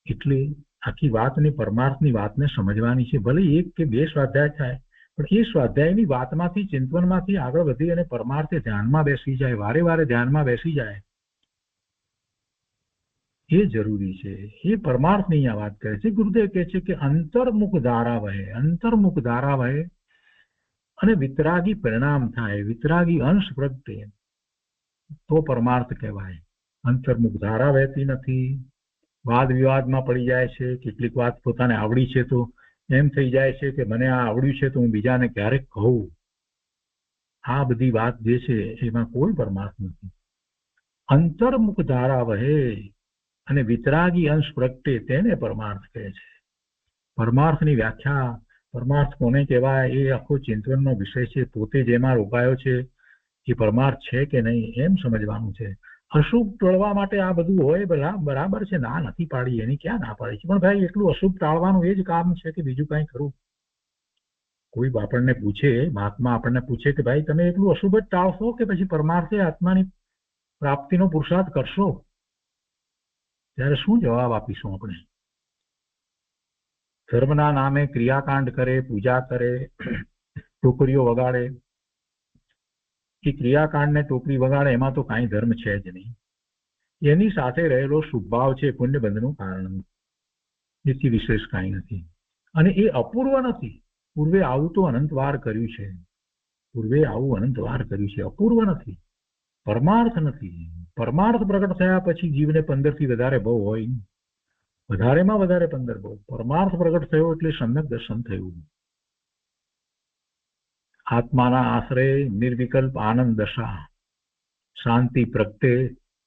એટલે આખી વાતની પરમાર્થની વાતને સમજવાની છે. ભલે 1 કે 2 સ્વાધ્યાય થાય, પણ એ સ્વાધ્યાયની વાતમાંથી, ચિંતનમાંથી આગળ વધી અને પરમાર્થે ધ્યાનમાં બેસી જાય, વારે વારે ધ્યાનમાં બેસી જાય, એ જરૂરી છે. એ પરમાર્થની અહીંયા વાત કરે છે. ગુરુદેવ કહે છે કે અંતર્મુખ ધારા વહે, અંતર્મુખ ધારા વહે અને વિતરાગી પરિણામ થાય, વિતરાગી અંશ પ્રગટે, તો પરમાર્થ કહેવાય. અંતર્મુખ ધારા વહેતી નથી, વાદ વિવાદમાં પડી જાય છે. કેટલીક વાત પોતાને આવડી છે તો એમ થઈ જાય છે કે મને આ આવડ્યું છે તો હું બીજાને ક્યારેક કહું. આ બધી વાત જે છે એમાં કોઈ પરમાર્થ નથી. અંતર્મુખ ધારા વહે અને વિતરાગી અંશ પ્રગટે, તેને પરમાર્થ કહે છે. પરમાર્થની વ્યાખ્યા, પરમાર્થ કોને કહેવાય, એ આખો ચિંતનનો વિષય છે. પોતે જેમાં રોકાયો છે એ પરમાર્થ છે કે નહીં એમ સમજવાનું છે. અશુભ ટળવા માટે આ બધું હોય બરાબર છે, ના નથી પાડી, એની ક્યાં ના પાડી છે, પણ ભાઈ એટલું અશુભ ટાળવાનું એ જ કામ છે કે બીજું કઈ ખરું? કોઈ આપણને પૂછે, મહાત્મા આપણને પૂછે કે ભાઈ તમે એટલું અશુભ જ ટાળશો કે પછી પરમાર્થે આત્માની પ્રાપ્તિનો પુરુષાર્થ કરશો? ત્યારે શું જવાબ આપીશું આપણે? ધર્મના નામે ક્રિયાકાંડ કરે, પૂજા કરે, ટોકરીઓ વગાડે. એ ક્રિયાકાંડને ટોકરી વગાડે એમાં તો કાંઈ ધર્મ છે જ નહીં. એની સાથે રહેલો શુભભાવ છે પુણ્યબંધનું કારણ, એથી વિશેષ કાંઈ નથી. અને એ અપૂર્વ નથી. પૂર્વે આવું તો અનંતવાર કર્યું છે, પૂર્વે આવું અનંતવાર કર્યું છે, અપૂર્વ નથી, પરમાર્થ નથી. પરમાર્થ પ્રગટ થયા પછી જીવને 15 થી વધારે બહુ હોય, વધારેમાં વધારે 15 બહુ. પરમાર્થ પ્રગટ થયો એટલે સમ્યક દર્શન થયું. આત્માના આશ્રય નિર્વિકલ્પ આનંદ દશા, શાંતિ પ્રગટે,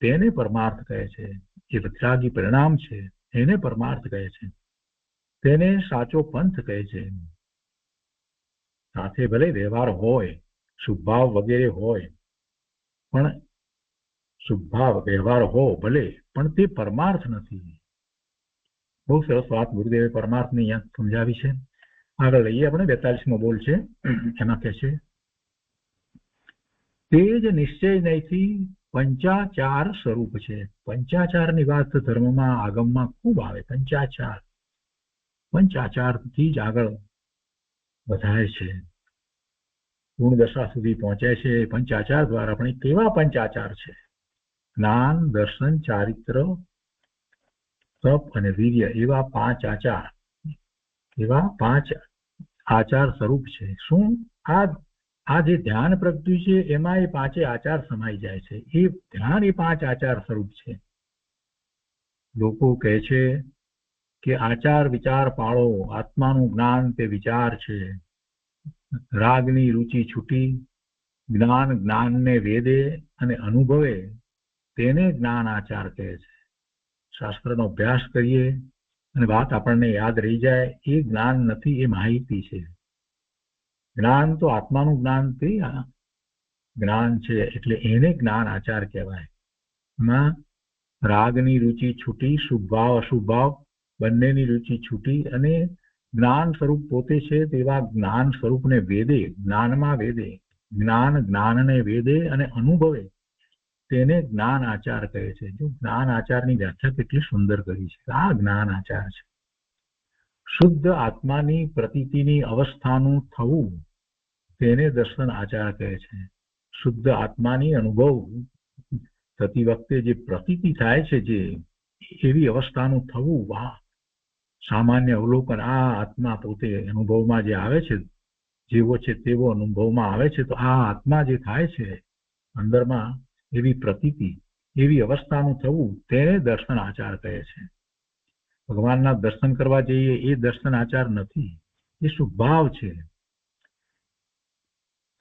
તેને પરમાર્થ કહે છે. એ વિતરાગી પરિણામ છે, એને પરમાર્થ કહે છે. તેને સાચો પંથ કહે છે. સાથે ભલે વ્યવહાર હોય, શુભભાવ વગેરે હોય, પણ શુભભાવ વ્યવહાર હો ભલે, પણ તે પરમાર્થ નથી. બહુ સરસ વાત ગુરુદેવે પરમાર્થની અહીંયા સમજાવી છે. આગળ લઈએ આપણે. 42મો બોલ છે, એમાં કહે છે તે જ નિશ્ચય નહીંથી પંચાચાર સ્વરૂપ છે. પંચાચારની વાત ધર્મમાં, આગમમાં ખૂબ આવે. પંચાચારથી જ આગળ વધાય છે, પૂર્ણ દશા સુધી પહોંચે છે. પંચાચાર દ્વારા પણ કેવા પંચાચાર છે? જ્ઞાન, દર્શન, ચારિત્ર, તપ અને વીર્ય, એવા 5 આચાર, એવા 5 આચાર સ્વરૂપ છે. શું આ જે ધ્યાન પ્રગટ્યું છે એમાં એ 5 આચાર સમાઈ જાય છે. એ ધ્યાન એ 5 આચાર સ્વરૂપ છે. લોકો કહે છે કે આચાર વિચાર પાળો, આત્માનું જ્ઞાન તે વિચાર છે. રાગની રુચિ છૂટી, જ્ઞાનને વેદે અને અનુભવે, તેને જ્ઞાન આચાર કહે છે. શાસ્ત્રનો અભ્યાસ કરીએ અને વાત આપણને યાદ રહી જાય, એ જ્ઞાન નથી, એ માહિતી છે. જ્ઞાન તો આત્માનું જ્ઞાન તે જ્ઞાન છે, એટલે એને જ્ઞાન આચાર કહેવાય. એમાં રાગની રુચિ છૂટી, શુભભાવ અશુભભાવ બંનેની રુચિ છૂટી અને જ્ઞાન સ્વરૂપ પોતે છે તેવા જ્ઞાન સ્વરૂપને વેદે, જ્ઞાનમાં વેદે, જ્ઞાનને વેદે અને અનુભવે, તેને જ્ઞાન આચાર કહે છે. જો જ્ઞાન આચારની વ્યાખ્યા કેટલી સુંદર કરી છે. આ જ્ઞાન આચાર છે. શુદ્ધ આત્માની પ્રતીતિની અવસ્થાનું થવું, તેને દર્શન આચાર કહે છે. શુદ્ધ આત્માની અનુભવ થતી વખતે જે પ્રતીતિ થાય છે, જે એવી અવસ્થાનું થવું, વાહ, સામાન્ય અવલોકન, આ આત્મા પોતે અનુભવમાં જે આવે છે, જેવો છે તેવો અનુભવમાં આવે છે, તો આ આત્મા જે થાય છે અંદરમાં, એવી પ્રતીતિ, એવી અવસ્થાનું થવું, તેને દર્શન આચાર કહે છે. ભગવાનના દર્શન કરવા જઈએ એ દર્શન આચાર નથી, એ સ્વભાવ છે.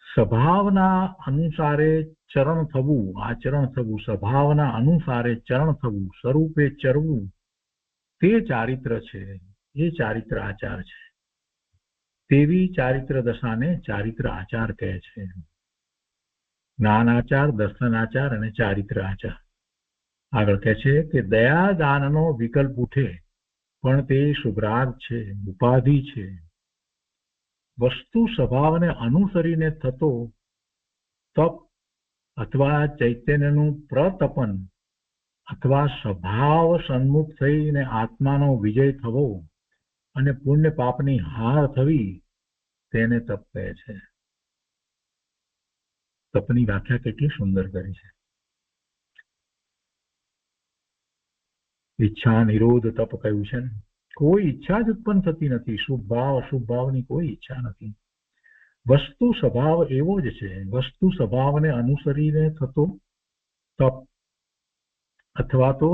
સ્વભાવના અનુસારે ચરણ થવું, આચરણ થવું, સ્વભાવના અનુસારે ચરણ થવું, સ્વરૂપે ચરવું, તે ચારિત્ર છે, એ ચારિત્ર આચાર છે. તેવી ચારિત્ર દશાને ચારિત્ર આચાર કહે છે. જ્ઞાન આચાર, દર્શન આચાર અને ચારિત્ર આચાર. આગળ કહે છે કે દયા દાનનો વિકલ્પ ઉઠે, પણ તે શુભરાગ છે, ઉપાધિ છે. વસ્તુ સ્વભાવને અનુસરીને થતો તપ અથવા ચૈતન્યનું પ્રતપન અથવા સ્વભાવ સન્મુખ થઈને આત્માનો વિજય થવો અને પુણ્ય પાપની હાર થવી, તેને તપ કહે છે. તપની વ્યાખ્યા કેટલી સુંદર કરી છે. ઈચ્છા નિરોધ તપ કહ્યું છે ને. કોઈ ઈચ્છા જ ઉત્પન્ન થતી નથી, શુભ ભાવ અશુભ ભાવની કોઈ ઈચ્છા નથી. વસ્તુ સ્વભાવ એવો જ છે. વસ્તુ સ્વભાવને અનુસરીને થતો તપ અથવા તો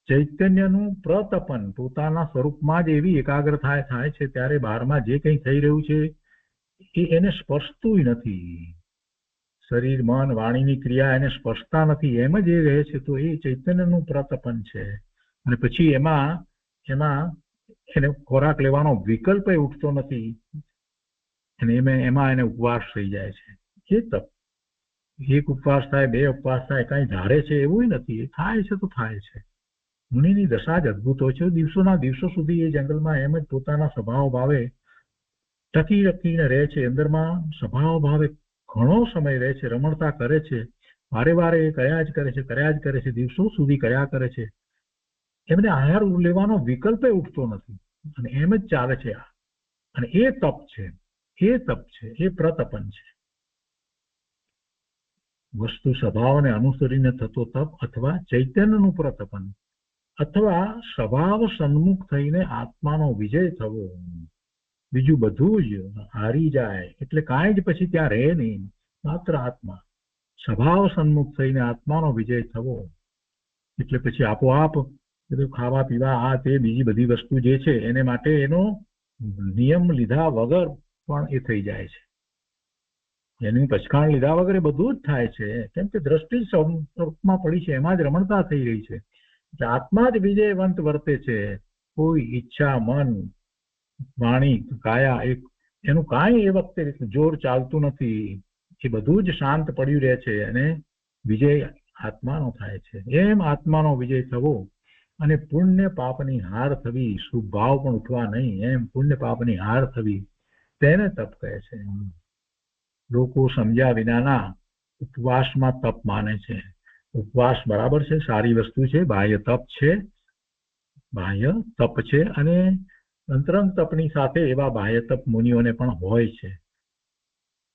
ચૈતન્યનું પ્રતપન, પોતાના સ્વરૂપમાં જ એવી એકાગ્રતા થાય છે ત્યારે બહારમાં જે કંઈ થઈ રહ્યું છે એ એને સ્પર્શતું નથી. શરીર, મન, વાણીની ક્રિયા એને સ્પર્શતા નથી, એમ જ એ રહે છે, તો એ ચૈતન્યનું પ્રતપન છે. અને પછી એમાં એને ખોરાક લેવાનો વિકલ્પ ઉઠતો નથી, અને એમાં એને ઉપવાસ થઈ જાય છે. એ તપ. એક ઉપવાસ થાય, બે ઉપવાસ થાય, કઈ ધારે છે એવું નથી, એ થાય છે તો થાય છે. મુનિની દશા જ અદભુત હોય છે. દિવસોના દિવસો સુધી એ જંગલમાં એમ જ પોતાના સ્વભાવ ભાવે ટકીને રહે છે. અંદરમાં સ્વભાવ ભાવે ઘણો સમય રહે છે, રમણતા કરે છે, વારે વારે એ કર્યા જ કરે છે, દિવસો સુધી કર્યા કરે છે. એમને આહાર લેવાનો વિકલ્પ ઉઠતો નથી, અને એમ જ ચાલે છે. અને એ તપ છે, એ પ્રતપન છે. વસ્તુ સ્વભાવને અનુસરીને થતો તપ અથવા ચૈતન્યનું પ્રતપન અથવા સ્વભાવ સન્મુખ થઈને આત્માનો વિજય થવો. બીજું બધું જ હારી જાય એટલે કાંઈ જ પછી ત્યાં રહે નહીં, માત્ર આત્મા. સ્વભાવ સન્મુખ થઈને આત્માનો વિજય થવો એટલે પછી આપોઆપ બધું ખાવા પીવા આ તે બીજી બધી વસ્તુ જે છે એને માટે એનો નિયમ લીધા વગર પણ એ થઈ જાય છે. એની પછાણ લીધા વગર બધું જ થાય છે, કેમ કે દ્રષ્ટિ સ્વરૂપમાં પડી છે, એમાં જ રમણતા થઈ રહી છે. એટલે આત્મા જ વિજયવંત વર્તે છે. કોઈ ઈચ્છા, મન, વાણી, કાયા એનું કાંઈ એ વખતે જોર ચાલતું નથી. એ બધું જ શાંત પડ્યું રહે છે અને વિજય આત્માનો થાય છે. એમ આત્માનો વિજય થવો અને પુણ્ય પાપની હાર થવી, શુભ ભાવ પણ ઉઠવા નહીં, એમ પુણ્ય પાપની હાર થવી, તેને તપ કહે છે. લોકો સમજ્યા વિનાના ઉપવાસમાં તપ માને છે. ઉપવાસ બરાબર છે, સારી વસ્તુ છે, બાહ્ય તપ છે, અને અંતરંગ તપની સાથે એવા બાહ્ય તપ મુનિઓને પણ હોય છે.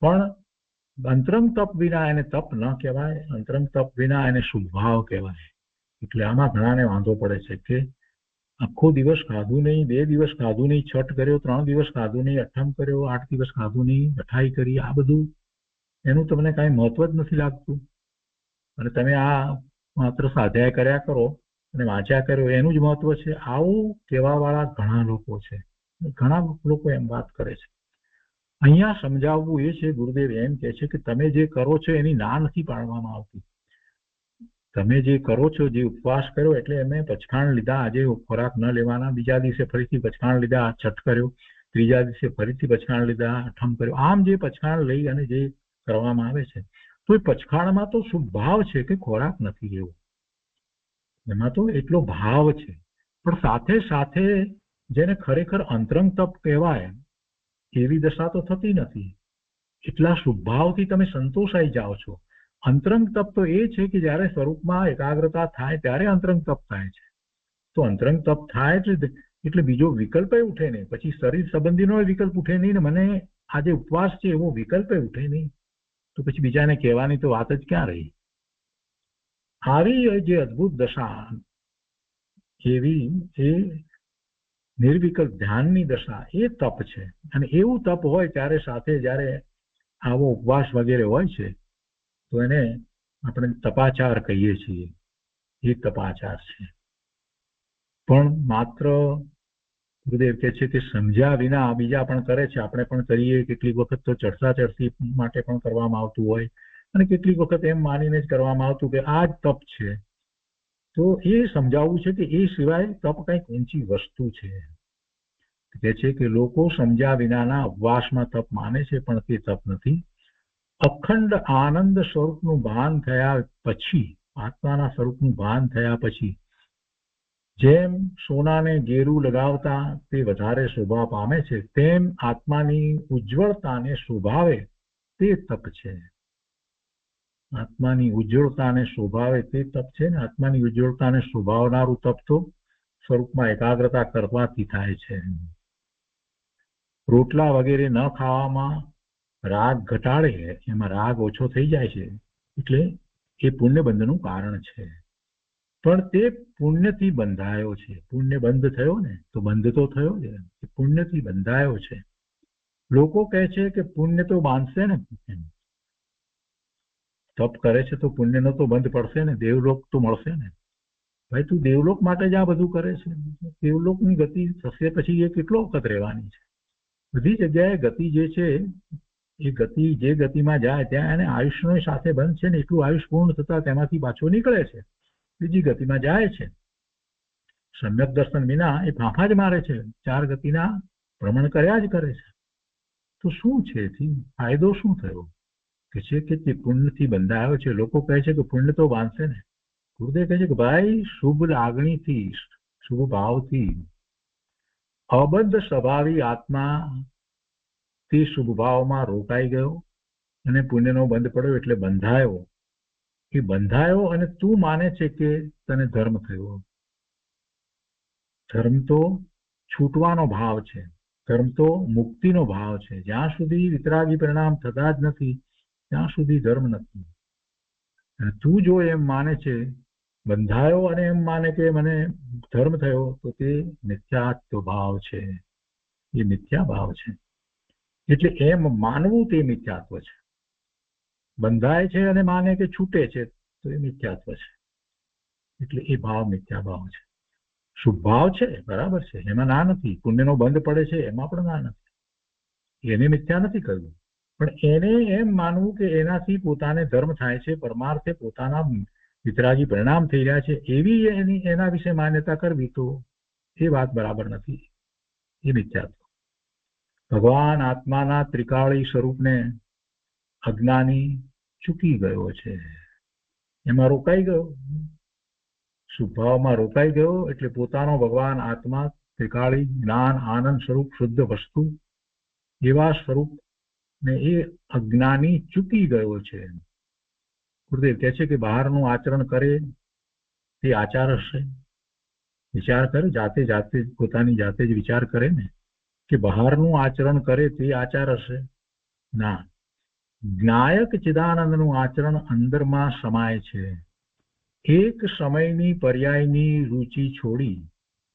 પણ અંતરંગ તપ વિના એને તપ ન કહેવાય, અંતરંગ તપ વિના એને શુભ ભાવ કહેવાય. એટલે આમાં ઘણાને વાંધો પડે છે કે આખો દિવસ ખાધું નહીં, 2 દિવસ ખાધું નહીં, છઠ કર્યો, 3 દિવસ ખાધું નહીં, અઠમ કર્યો, 8 દિવસ ખાધું નહીં, અઠાઈ કરી, આ બધું એનું તમને કાંઈ મહત્વ જ નથી લાગતું. અને તમે આ માત્ર સ્વાધ્યાય કર્યા કરો અને વાંચ્યા કર્યો એનું જ મહત્વ છે, આવું કહેવાવાળા ઘણા લોકો છે. ઘણા લોકો એમ વાત કરે છે. અહીંયા સમજાવવું એ છે, ગુરુદેવ એમ કહે છે કે તમે જે કરો છો એની ના નથી પાડવામાં આવતી. તમે જે કરો છો, જે ઉપવાસ કર્યો એટલે એમને પચખાણ લીધા, આજે ખોરાક ન લેવાના, બીજા દિવસે ફરીથી પચખાણ લીધા, છઠ કર્યો, ત્રીજા દિવસે ફરીથી પચખાણ લીધા, અઠમ કર્યો, આમ જે પચખાણ લઈ અને જે કરવામાં આવે છે, તો એ પચખાણમાં તો શુભ ભાવ છે કે ખોરાક નથી લેવો, એમાં તો એટલો ભાવ છે. પણ સાથે સાથે જેને ખરેખર અંતરંગ તપ કહેવાય એવી દશા તો થતી નથી. એટલા શુભ ભાવથી તમે સંતોષાઈ જાઓ છો. અંતરંગ તપ તો એ છે કે જ્યારે સ્વરૂપમાં એકાગ્રતા થાય ત્યારે અંતરંગ તપ થાય છે. તો અંતરંગ તપ થાય એટલે બીજો વિકલ્પ ઉઠે નહીં, પછી શરીર સંબંધીનો વિકલ્પ ઉઠે નહીં ને મને આજે ઉપવાસ છે એવો વિકલ્પ ઉઠે નહીં, તો પછી બીજાને કહેવાની તો વાત જ ક્યાં રહી. આવી જે અદ્ભુત દશા, એવી એ નિર્વિકલ્પ ધ્યાનની દશા, એ તપ છે. અને એવું તપ હોય ત્યારે સાથે જ્યારે આવો ઉપવાસ વગેરે હોય છે તો એને આપણે તપાચાર કહીએ છીએ. એ તપાચાર છે. પણ માત્ર ગુરુદેવ કહે છે કે સમજ્યા વિના બીજા પણ કરે છે, આપણે પણ કરીએ. કેટલીક વખત તો ચડતા ચડતી માટે પણ કરવામાં આવતું હોય, અને કેટલીક વખત એમ માનીને જ કરવામાં આવતું કે આ જ તપ છે. તો એ સમજાવવું છે કે એ સિવાય તપ કંઈક ઊંચી વસ્તુ છે. કે છે કે લોકો સમજ્યા વિનાના ઉપવાસમાં તપ માને છે, પણ તે તપ નથી. અખંડ આનંદ સ્વરૂપનું ભાન થયા પછી, આત્માના સ્વરૂપનું ભાન થયા પછી જેમ સોનાને ગેરું લગાવતા તે વધારે શોભા પામે છે, તેમ આત્માની ઉજ્જવળતાને શોભાવે તે તપ છે. આત્માની ઉજ્જવળતાને શોભાવે તે તપ છે ને. આત્માની ઉજ્જવળતાને શોભાવનારું તપ તો સ્વરૂપમાં એકાગ્રતા કરવાથી થાય છે. રોટલા વગેરે ન ખાવામાં રાગ ઘટાડે, એમાં રાગ ઓછો થઈ જાય છે, એટલે એ પુણ્યબંધનું કારણ છે. પણ તે પુણ્યથી બંધાયો છે. પુણ્ય બંધ થયો ને તો બંધ તો થયો છે, પુણ્યથી બંધાયો છે. લોકો કહે છે કે પુણ્ય તો બાંધશે ને, તપ કરે છે તો પુણ્યનો તો બંધ પડશે ને, દેવલોક તો મળશે ને. ભાઈ તું દેવલોક માટે જ આ બધું કરે છે. દેવલોકની ગતિ થશે પછી એ કેટલો વખત રહેવાની છે. બધી જગ્યાએ ગતિ જે છે એ ગતિ જે ગતિમાં જાય ત્યાં એને આયુષ્યનો સાથે બંધ છે ને. એટલું આયુષ પૂર્ણ થતા તેમાંથી પાછો નીકળે છે, બીજી ગતિમાં જાય છે. સમ્યક દર્શન વિના એ ફાંફા જ મારે છે, ચાર ગતિના ભ્રમણ કર્યા જ કરે છે. તો શું છે એથી ફાયદો શું થયો? કે છે કે તે પુણ્યથી બંધાયો છે. લોકો કહે છે કે પુણ્ય તો બાંધશે ને. ગુરુદેવ કહે છે કે ભાઈ શુભ લાગણીથી, શુભ ભાવથી અબદ્ધ સ્વભાવી આત્મા તે શુભ ભાવમાં રોકાઈ ગયો અને પુણ્યનો બંધ પડ્યો એટલે બંધાયો. એ બંધાયો અને તું માને છે કે તને ધર્મ થયો. ધર્મ તો છૂટવાનો ભાવ છે, ધર્મ તો મુક્તિનો ભાવ છે. જ્યાં સુધી વિતરાગી પરિણામ થતા જ નથી ત્યાં સુધી ધર્મ નથી. અને તું જો એમ માને છે, બંધાયો અને એમ માને કે મને ધર્મ થયો, તો તે મિથ્યાત્વ ભાવ છે. એ મિથ્યા ભાવ છે. એટલે એમ માનવું તે મિથ્યાત્વ છે. બંધાય છે અને માને કે છૂટે છે તો એ મિથ્યાત્વ છે. એટલે એ ભાવ મિથ્યા ભાવ છે. શુભ ભાવ છે, બરાબર છે, એમાં ના નથી. પુણ્યનો બંધ પડે છે એમાં પણ ના નથી. એને મિથ્યા નથી કહ્યું, પણ એને એમ માનવું કે એનાથી પોતાને ધર્મ થાય છે, પરમાર્થે પોતાના વિતરાગી પરિણામ થઈ રહ્યા છે, એવી એના વિશે માન્યતા કરવી, તો એ વાત બરાબર નથી. એ મિથ્યાત્વ. ભગવાન આત્માના ત્રિકાળી સ્વરૂપને અજ્ઞાની ચૂકી ગયો છે, એમાં રોકાઈ ગયો. શુભાવમાં રોકાઈ ગયો એટલે પોતાનો ભગવાન આત્મા ત્રિકાળી જ્ઞાન આનંદ સ્વરૂપ શુદ્ધ વસ્તુ એવા સ્વરૂપ ને એ અજ્ઞાની ચૂકી ગયો છે. ગુરુદેવ કહે છે કે બહારનું આચરણ કરે તે આચાર હશે. વિચાર કરે, જાતે જાતે પોતાની જાતે જ વિચાર કરે ને કે બહારનું આચરણ કરે તે આચાર હશે. ના, જ્ઞાયક ચિદાનંદનું આચરણ અંદરમાં સમાય છે. એક સમયની પર્યાયની રુચિ છોડી,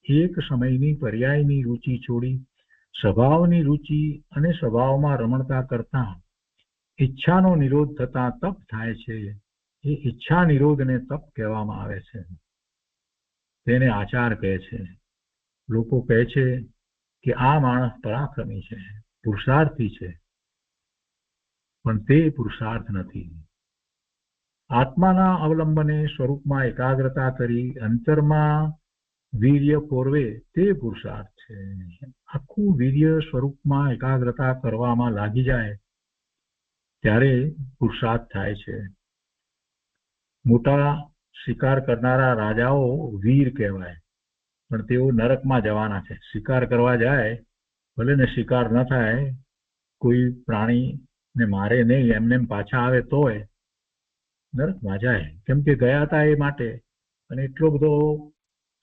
એક સમયની પર્યાયની રુચિ છોડી સ્વભાવની રુચિ અને સ્વભાવમાં રમણતા કરતા ઈચ્છાનો નિરોધ થતા તપ થાય છે. એ ઈચ્છા નિરોધને તપ કહેવામાં આવે છે. તેને આચાર કહે છે. લોકો કહે છે કે આ માણસ પરાક્રમી છે, પુરુષાર્થી છે, પણ તે પુરુષાર્થ નથી. આત્માના અવલંબને સ્વરૂપમાં એકાગ્રતા કરી અંતરમાં વીર્ય પોરવે તે પુરુષાર્થ છે. આખું વીર્ય સ્વરૂપમાં એકાગ્રતા કરવામાં લાગી જાય ત્યારે પુરુષાર્થ થાય છે. મોટા શિકાર કરનારા રાજાઓ વીર કહેવાય, પણ તેઓ નરકમાં જવાના છે. શિકાર કરવા જાય, ભલે ને શિકાર ન થાય, કોઈ પ્રાણીને મારે નહીં, એમને પાછા આવે તોય નરકમાં જાય. કેમ કે ગયા હતા એ માટે, અને એટલો બધો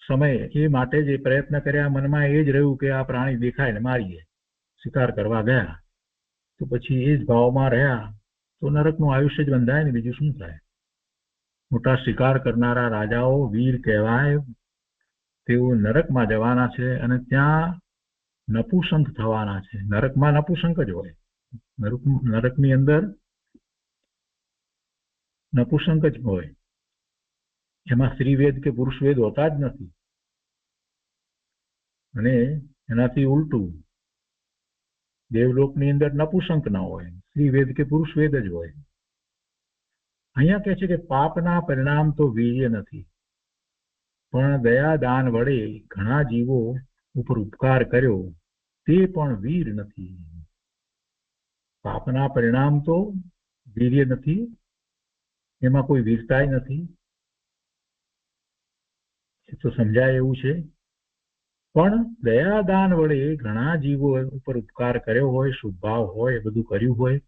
સમય એ માટે જ એ પ્રયત્ન કર્યા, મનમાં એ જ રહ્યું કે આ પ્રાણી દેખાય ને મારીએ. શિકાર કરવા ગયા તો પછી એ જ ભાવમાં રહ્યા તો નરકનું આયુષ્ય જ બંધાય ને, બીજું શું થાય? મોટા શિકાર કરનારા રાજાઓ વીર કહેવાય, તેઓ નરકમાં જવાના છે અને ત્યાં નપુસંક થવાના છે. નરકમાં નપુસંક જ હોય. નરકની અંદર નપુસંક જ હોય. એમાં સ્ત્રીવેદ કે પુરુષવેદ હોતા જ નથી. અને એનાથી ઉલટું દેવલોકની અંદર નપુસંક ના હોય, સ્ત્રીવેદ કે પુરુષવેદ જ હોય. અહીંયા કહે છે કે પાપના પરિણામ તો વીર્ય નથી, પણ દયા દાન વડે ઘણા જીવો ઉપર ઉપકાર કર્યો તે પણ વીર નથી. પાપના પરિણામ તો વીર્ય નથી, એમાં કોઈ વીરતાય નથી, એ તો સમજાય એવું છે. પણ દયાદાન વડે ઘણા જીવો ઉપર ઉપકાર કર્યો હોય, શુભભાવ હોય, એ બધું કર્યું હોય,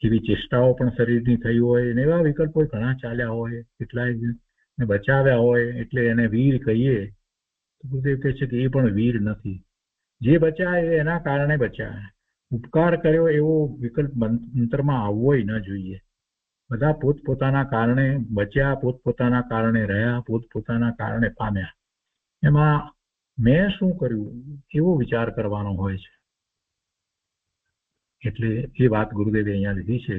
એવી ચેષ્ટાઓ પણ શરીરની થઈ હોય, અને એવા વિકલ્પો ઘણા ચાલ્યા હોય, કેટલાય બચાવ્યા હોય, એટલે એને વીર કહીએ. ગુરુદેવ કહે છે કે એ પણ વીર નથી. જે બચાય એના કારણે બચાય. ઉપકાર કર્યો એવો વિકલ્પ મંત્રમાં આવવોય ન જોઈએ. બધા પોતપોતાના કારણે બચ્યા, પોતપોતાના કારણે રહ્યા, પોતપોતાના કારણે પામ્યા. એમાં મેં શું કર્યું એવો વિચાર કરવાનો હોય છે. એટલે એ વાત ગુરુદેવે અહીંયા લીધી છે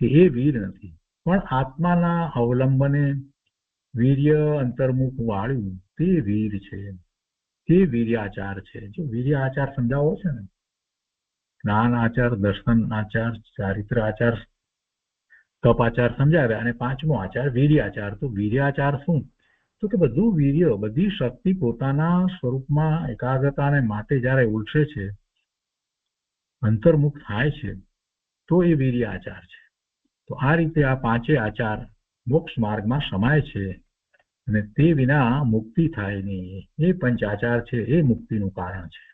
કે એ વીર નથી, પણ આત્માના અવલંબને વીર્ય અંતર્મુખ વાળ્યું તે વીર છે, તે વીર્યાચાર છે. જો વીર્યાચાર સમજાવો છે ને, જ્ઞાન આચાર, દર્શન આચાર, ચારિત્ર આચાર, તપ આચાર સમજાવ્યા, અને પાંચમો આચાર વીર્યાચાર. તો વીર્યાચાર શું? તો કે બધું વીર્ય, બધી શક્તિ પોતાના સ્વરૂપમાં એકાગ્રતાને માટે જ્યારે ઉલટે છે, અંતર્મુખ થાય છે, તો એ વીર્ય આચાર છે. તો આ રીતે આ પાંચે આચાર મોક્ષ માર્ગમાં સમાય છે, અને તે વિના મુક્તિ થાય નહીં. એ પંચ આચાર છે, એ મુક્તિનું કારણ છે.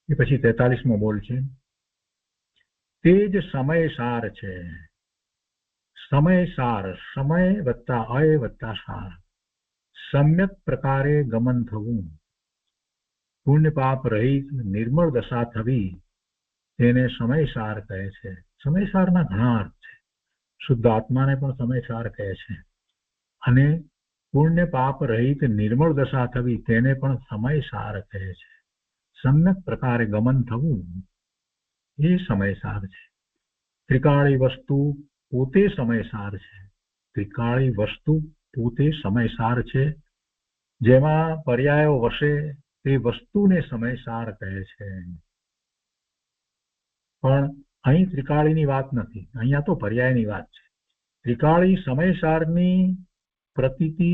એ પછી 43મો બોલ છે, તે જ સમય સાર છે. સમય સાર, સમય વત્તા અય વત્તા સાર, સમ્યક પ્રકારે ગમન થવું, પુણ્ય પાપ રહિત નિર્મળ દશા થવી, તેને સમયસાર કહે છે. સમયસારના ઘણા અર્થ છે. શુદ્ધ આત્માને પણ સમયસાર કહે છે, અને પુણ્ય પાપ રહિત નિર્મળ દશા થવી તેને પણ સમયસાર કહે છે. સમ્યક પ્રકારે ગમન થવું એ સમયસાર છે. ત્રિકાળી વસ્તુ પોતે સમયસાર છે. ત્રિકાળી વસ્તુ પોતે સમયસાર છે. જેમાં પર્યાયો વસે તે વસ્તુને સમયસાર કહે છે. પણ અહીં ત્રિકાળીની વાત નથી, અહીંયા તો પર્યાયની વાત છે. ત્રિકાળી સમયસારની પ્રતીતિ,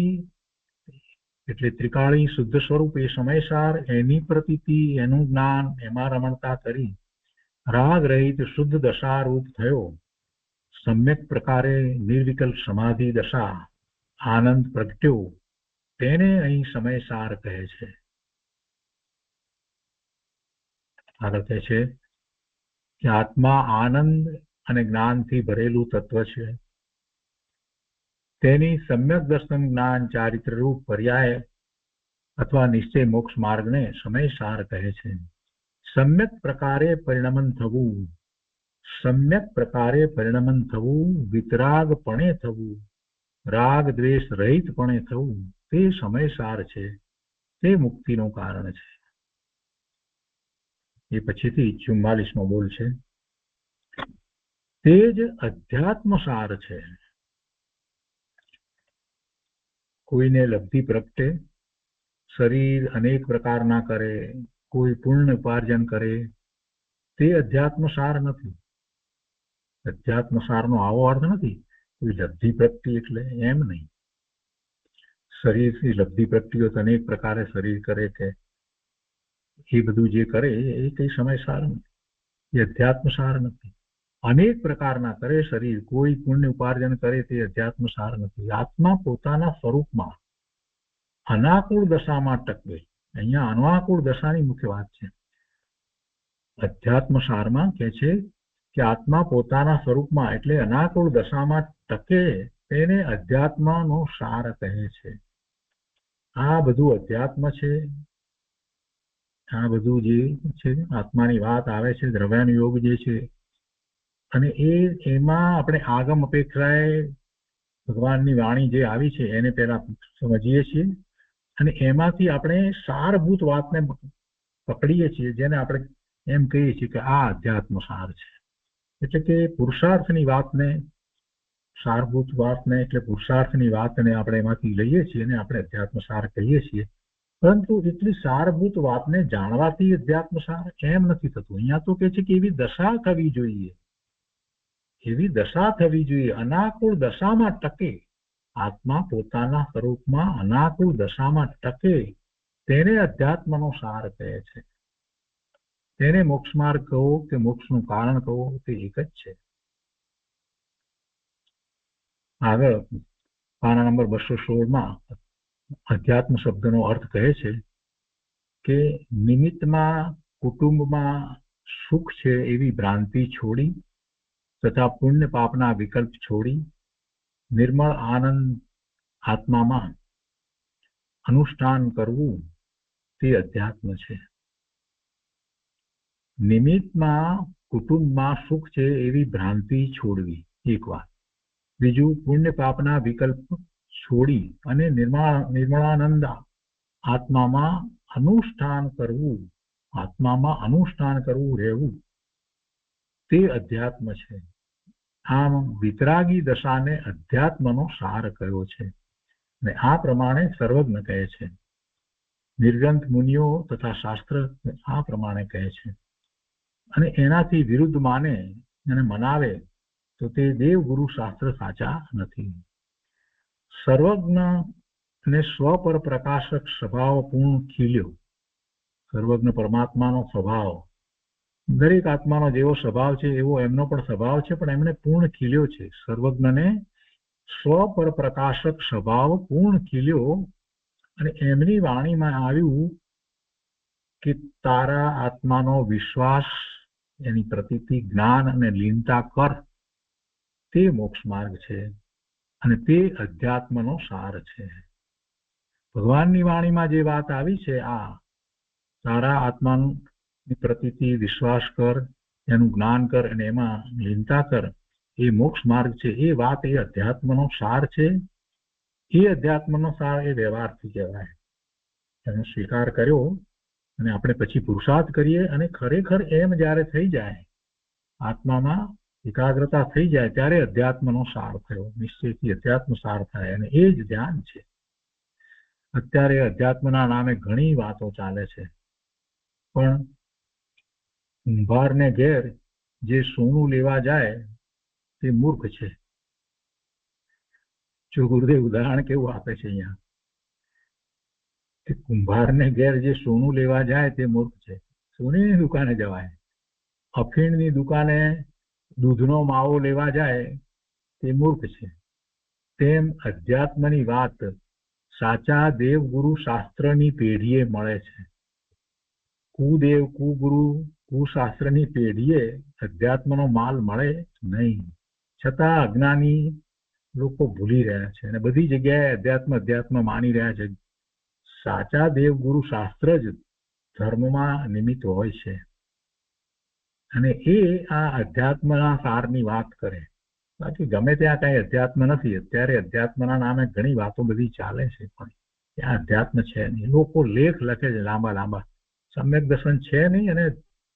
એટલે ત્રિકાળી શુદ્ધ સ્વરૂપ એ સમયસાર, એની પ્રતીતિ, એનું જ્ઞાન, એમાં રમણતા કરી રાગ રહિત શુદ્ધ દશારૂપ થયો, સમ્યક પ્રકારે નિર્વિકલ્પ સમાધિ દશા, આનંદ પ્રગટ્યો, તેને અહીં સમયસાર કહે છે. આગળ કહે છે કે આત્મા આનંદ અને જ્ઞાનથી ભરેલું તત્વ છે. તેની સમ્યક દર્શન, જ્ઞાન, ચારિત્ર રૂપ પર્યાય અથવા નિશ્ચય મોક્ષ માર્ગને સમયસાર કહે છે. સમ્યક પ્રકારે પરિણમન થવું, સમ્યક પ્રકારે પરિણમન થવું, વિતરાગપણે થવું, રાગ દ્વેષ રહિતપણે થવું, તે સમયસાર છે, તે મુક્તિનું કારણ છે. એ પછીથી 44મો બોલ છે, તે જ અધ્યાત્મ સાર છે. કોઈને લબ્ધિ પ્રગટે, શરીર અનેક પ્રકારના કરે, કોઈ પુણ્ય ઉપાર્જન કરે, તે અધ્યાત્મ સાર નથી. અધ્યાત્મ સારનો આવો અર્થ નથી કોઈ લબ્ધિ પ્રગટી એટલે એમ નહીં. શરીરથી લબ્ધિ પ્રગટી હોય તો અનેક પ્રકારે શરીર કરે કે એ બધું જે કરે એ કઈ સમયસાર નથી, એ અધ્યાત્મ સાર નથી. અનેક પ્રકારના કરે શરીર, કોઈ પુણ્ય ઉપાર્જન કરે તે અધ્યાત્મ સાર નથી. આત્મા પોતાના સ્વરૂપમાં અનાકૂળ દશામાં ટકવે. અહીંયા અનાકૂળ દશાની મુખ્ય વાત છે. અધ્યાત્મ સારમાં કહે છે કે આત્મા પોતાના સ્વરૂપમાં એટલે અનાકૂળ દશામાં ટકે તેને અધ્યાત્મનો સાર કહે છે. આ બધું અધ્યાત્મ છે. આ બધું જે છે આત્માની વાત આવે છે, દ્રવ્યાન યોગ જે છે, અને એમાં આપણે આગમ અપેક્ષાએ ભગવાનની વાણી જે આવી છે એને પહેલા સમજીએ છીએ અને એમાંથી આપણે સારભૂત વાતને પકડીએ છીએ, જેને આપણે એમ કહીએ છીએ કે આ અધ્યાત્મ સાર છે. એટલે કે પુરુષાર્થની વાતને, સારભૂત વાતને એટલે પુરુષાર્થની વાતને આપણે એમાંથી લઈએ છીએ અને આપણે અધ્યાત્મ સાર કહીએ છીએ. પરંતુ એટલી સારભૂત વાતને જાણવાથી અધ્યાત્મ સાર એમ નથી થતું. અહીંયા તો કે છે કે એવી દશા થવી જોઈએ, એવી દશા થવી જોઈએ, અનાકુળ દશામાં ટકે, આત્મા પોતાના સ્વરૂપમાં અનાકુળ દશામાં ટકે, તેને અધ્યાત્મનો સાર કહે છે. તેને મોક્ષ માર્ગ કહો કે મોક્ષનું કારણ કહો, તે એક જ છે. આગળ પાના નંબર 216 અધ્યાત્મ શબ્દનો અર્થ કહે છે કે નિમિત્તમાં કુટુંબમાં સુખ છે એવી ભ્રાંતિ છોડી તથા પુણ્ય પાપના વિકલ્પ છોડી નિર્મળ આનંદ આત્મામાં અનુષ્ઠાન કરવું તે અધ્યાત્મ છે. નિમિત્તમાં કુટુંબમાં સુખ છે એવી ભ્રાંતિ છોડવી એક વાત. બીજું, પુણ્ય પાપના વિકલ્પ છોડી અને નિર્મળાનંદ આત્મામાં અનુષ્ઠાન કરવું, આત્મામાં અનુષ્ઠાન કરવું, રહેવું, તે અધ્યાત્મ છે. આમ વિતરાગી દશાને અધ્યાત્મનો સાર કયો છે અને આ પ્રમાણે સર્વજ્ઞ કહે છે. નિર્ગ્રંથ મુનિઓ તથા શાસ્ત્ર આ પ્રમાણે કહે છે અને એનાથી વિરુદ્ધ માને અને મનાવે તો તે દેવગુરુ શાસ્ત્ર સાચા નથી. સર્વજ્ઞ અને સ્વપર પ્રકાશક સ્વભાવ પૂર્ણ ખીલ્યો. સર્વજ્ઞ પરમાત્માનો સ્વભાવ, દરેક આત્માનો જેવો સ્વભાવ છે એવો એમનો પણ સ્વભાવ છે, પણ એમને પૂર્ણ ખીલ્યો છે. સર્વજ્ઞને સ્વપર પ્રકાશક સ્વભાવ પૂર્ણ ખીલ્યો અને એમની વાણીમાં આવ્યું કે તારા આત્માનો વિશ્વાસ, એની પ્રતીતિ, જ્ઞાન અને લીનતા કર, તે મોક્ષ માર્ગ છે અને તે અધ્યાત્મનો સાર છે. ભગવાનની વાણીમાં જે વાત આવી છે, આ તારા આત્માની પ્રતીતિ, વિશ્વાસ કર, એનું જ્ઞાન કર અને એમાં લીનતા કર, એ મોક્ષ માર્ગ છે. એ વાત એ અધ્યાત્મનો સાર છે. એ અધ્યાત્મનો સાર એ વ્યવહારથી કહેવાય. એનો સ્વીકાર કર્યો અને આપણે પછી પુરુષાર્થ કરીએ અને ખરેખર એમ જ્યારે થઈ જાય, આત્મામાં એકાગ્રતા થઈ જાય, ત્યારે અધ્યાત્મનો સાર થયો. નિશ્ચયથી અધ્યાત્મ સાર થાય અને એ જ ધ્યાન છે. અત્યારે અધ્યાત્મના નામે ઘણી વાતો ચાલે છે, પણ કુંભારને ઘેર જે સોનું લેવા જાય તે મૂર્ખ છે. જો ગુરુદેવ ઉદાહરણ કેવું આપે છે અહીંયા કે કુંભારને ઘેર જે સોનું લેવા જાય તે મૂર્ખ છે. સોનીની દુકાને જવાય. અફીણની દુકાને દૂધનો માવો લેવા જાય તે મૂર્ખ છે. તેમ અધ્યાત્મની વાત સાચા દેવગુરુ શાસ્ત્રની પેઢીએ મળે છે. કુદેવ, કુગુરુ, કુશાસ્ત્રની પેઢીએ અધ્યાત્મનો માલ મળે નહીં. છતાં અજ્ઞાની લોકો ભૂલી રહ્યા છે અને બધી જગ્યાએ અધ્યાત્મ માની રહ્યા છે. સાચા દેવગુરુ શાસ્ત્ર જ ધર્મમાં નિમિત્ત હોય છે અને એ આ અધ્યાત્મના સારની વાત કરે. બાકી ગમે ત્યાં કઈ અધ્યાત્મ નથી. અત્યારે અધ્યાત્મના નામે ઘણી વાતો બધી ચાલે છે, પણ ત્યાં અધ્યાત્મ છે નહીં. લોકો લેખ લખે છે લાંબા લાંબા, સમ્યક દર્શન છે નહીં અને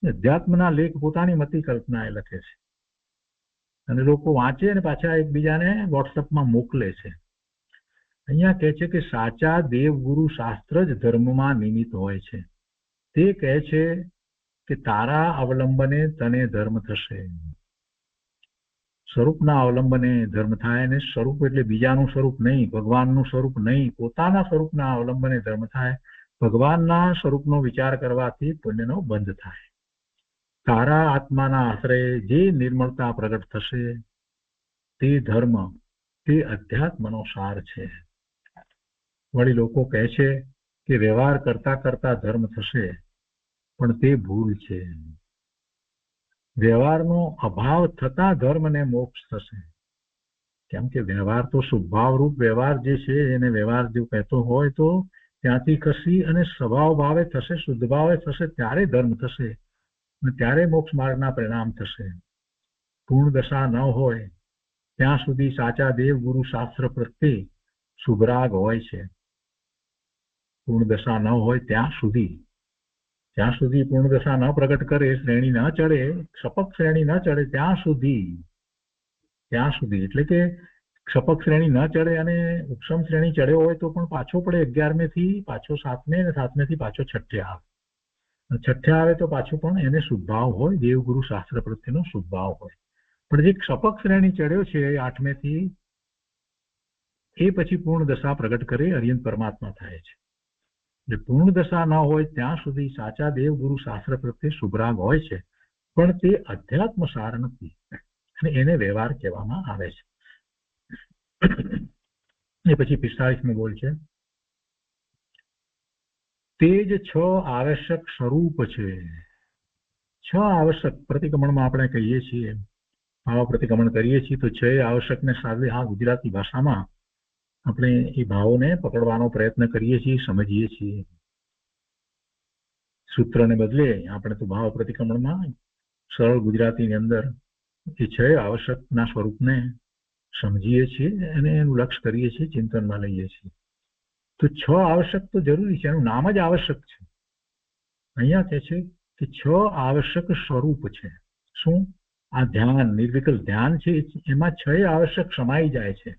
અધ્યાત્મના લેખ પોતાની મતિ કલ્પના એ લખે છે અને લોકો વાંચે અને પાછા એકબીજાને વોટ્સઅપમાં મોકલે છે. અહીંયા કહે છે કે સાચા દેવગુરુ શાસ્ત્ર જ ધર્મમાં નિમિત્ત હોય છે. તે કહે છે કે તારા અવલંબને તને ધર્મ થશે. સ્વરૂપના અવલંબને ધર્મ થાય, અને સ્વરૂપ એટલે બીજાનું સ્વરૂપ નહીં, ભગવાનનું સ્વરૂપ નહીં, પોતાના સ્વરૂપના અવલંબને ધર્મ થાય. ભગવાનના સ્વરૂપનો વિચાર કરવાથી પુણ્યનો બંધ થાય. તારા આત્માના આશ્રય જે નિર્મળતા પ્રગટ થશે તે ધર્મ, તે અધ્યાત્મનો સાર છે. વળી લોકો કહે છે કે વ્યવહાર કરતા કરતા ધર્મ થશે, પણ તે ભૂલ છે. વ્યવહારનો અભાવ થતા ધર્મ ને મોક્ષ થશે. કેમ કે વ્યવહાર તો સ્વભાવરૂપ વ્યવહાર જે છે એને વ્યવહાર જો કહેતો હોય તો ત્યાંથી ખસી અને સ્વભાવ ભાવે થશે, શુદ્ધ ભાવે થશે, ત્યારે ધર્મ થશે અને ત્યારે મોક્ષ માર્ગના પરિણામ થશે. પૂર્ણ દશા ન હોય ત્યાં સુધી સાચા દેવ ગુરુ શાસ્ત્ર પ્રત્યે શુભરાગ હોય છે. પૂર્ણ દશા ન હોય ત્યાં સુધી પૂર્ણ દશા ન પ્રગટ કરે, શ્રેણી ન ચડે, ક્ષપક શ્રેણી ન ચડે ત્યાં સુધી એટલે કે ક્ષપક શ્રેણી ન ચડે અને ઉપસમ શ્રેણી ચડ્યો હોય તો પણ પાછો પડે 11મે થી પાછો 7મે અને 7મે થી પાછો 6ઠે આવે. 6ઠે આવે તો પાછું પણ એને શુભભાવ હોય, દેવગુરુ શાસ્ત્ર પ્રત્યેનો શુભભાવ હોય. પણ જે ક્ષપક શ્રેણી ચડ્યો છે 8મે થી એ પછી પૂર્ણ દશા પ્રગટ કરે અરિયંત પરમાત્મા થાય છે. એટલે પૂર્ણ દશા ન હોય ત્યાં સુધી સાચા દેવગુરુ શાસ્ત્ર પ્રત્યે શુભરાગ હોય છે, પણ તે અધ્યાત્મ સાર નથી અને એને વ્યવહાર કહેવામાં આવે છે. એ પછી 45મી બોલ છે, તે જ 6 આવશ્યક સ્વરૂપ છે. 6 આવશ્યક પ્રતિક્રમણમાં આપણે કહીએ છીએ, ભાવ પ્રતિક્રમણ કરીએ છીએ તો 6 આવશ્યકને સાદે આ ગુજરાતી ભાષામાં આપણે એ ભાવોને પકડવાનો પ્રયત્ન કરીએ છીએ, સમજીએ છીએ. સૂત્રને બદલે આપણે તો ભાવ પ્રતિક્રમણમાં સરળ ગુજરાતીની અંદર એ 6 આવશ્યકના સ્વરૂપને સમજીએ છીએ અને એનું લક્ષ્ય કરીએ છીએ, ચિંતનમાં લઈએ છીએ. તો 6 આવશ્યક તો જરૂરી છે, એનું નામ જ આવશ્યક છે. અહીંયા કહે છે કે 6 આવશ્યક સ્વરૂપ છે. શું? આ ધ્યાન, નિર્વિકલ્પ ધ્યાન છે, એમાં 6 આવશ્યક સમાઈ જાય છે.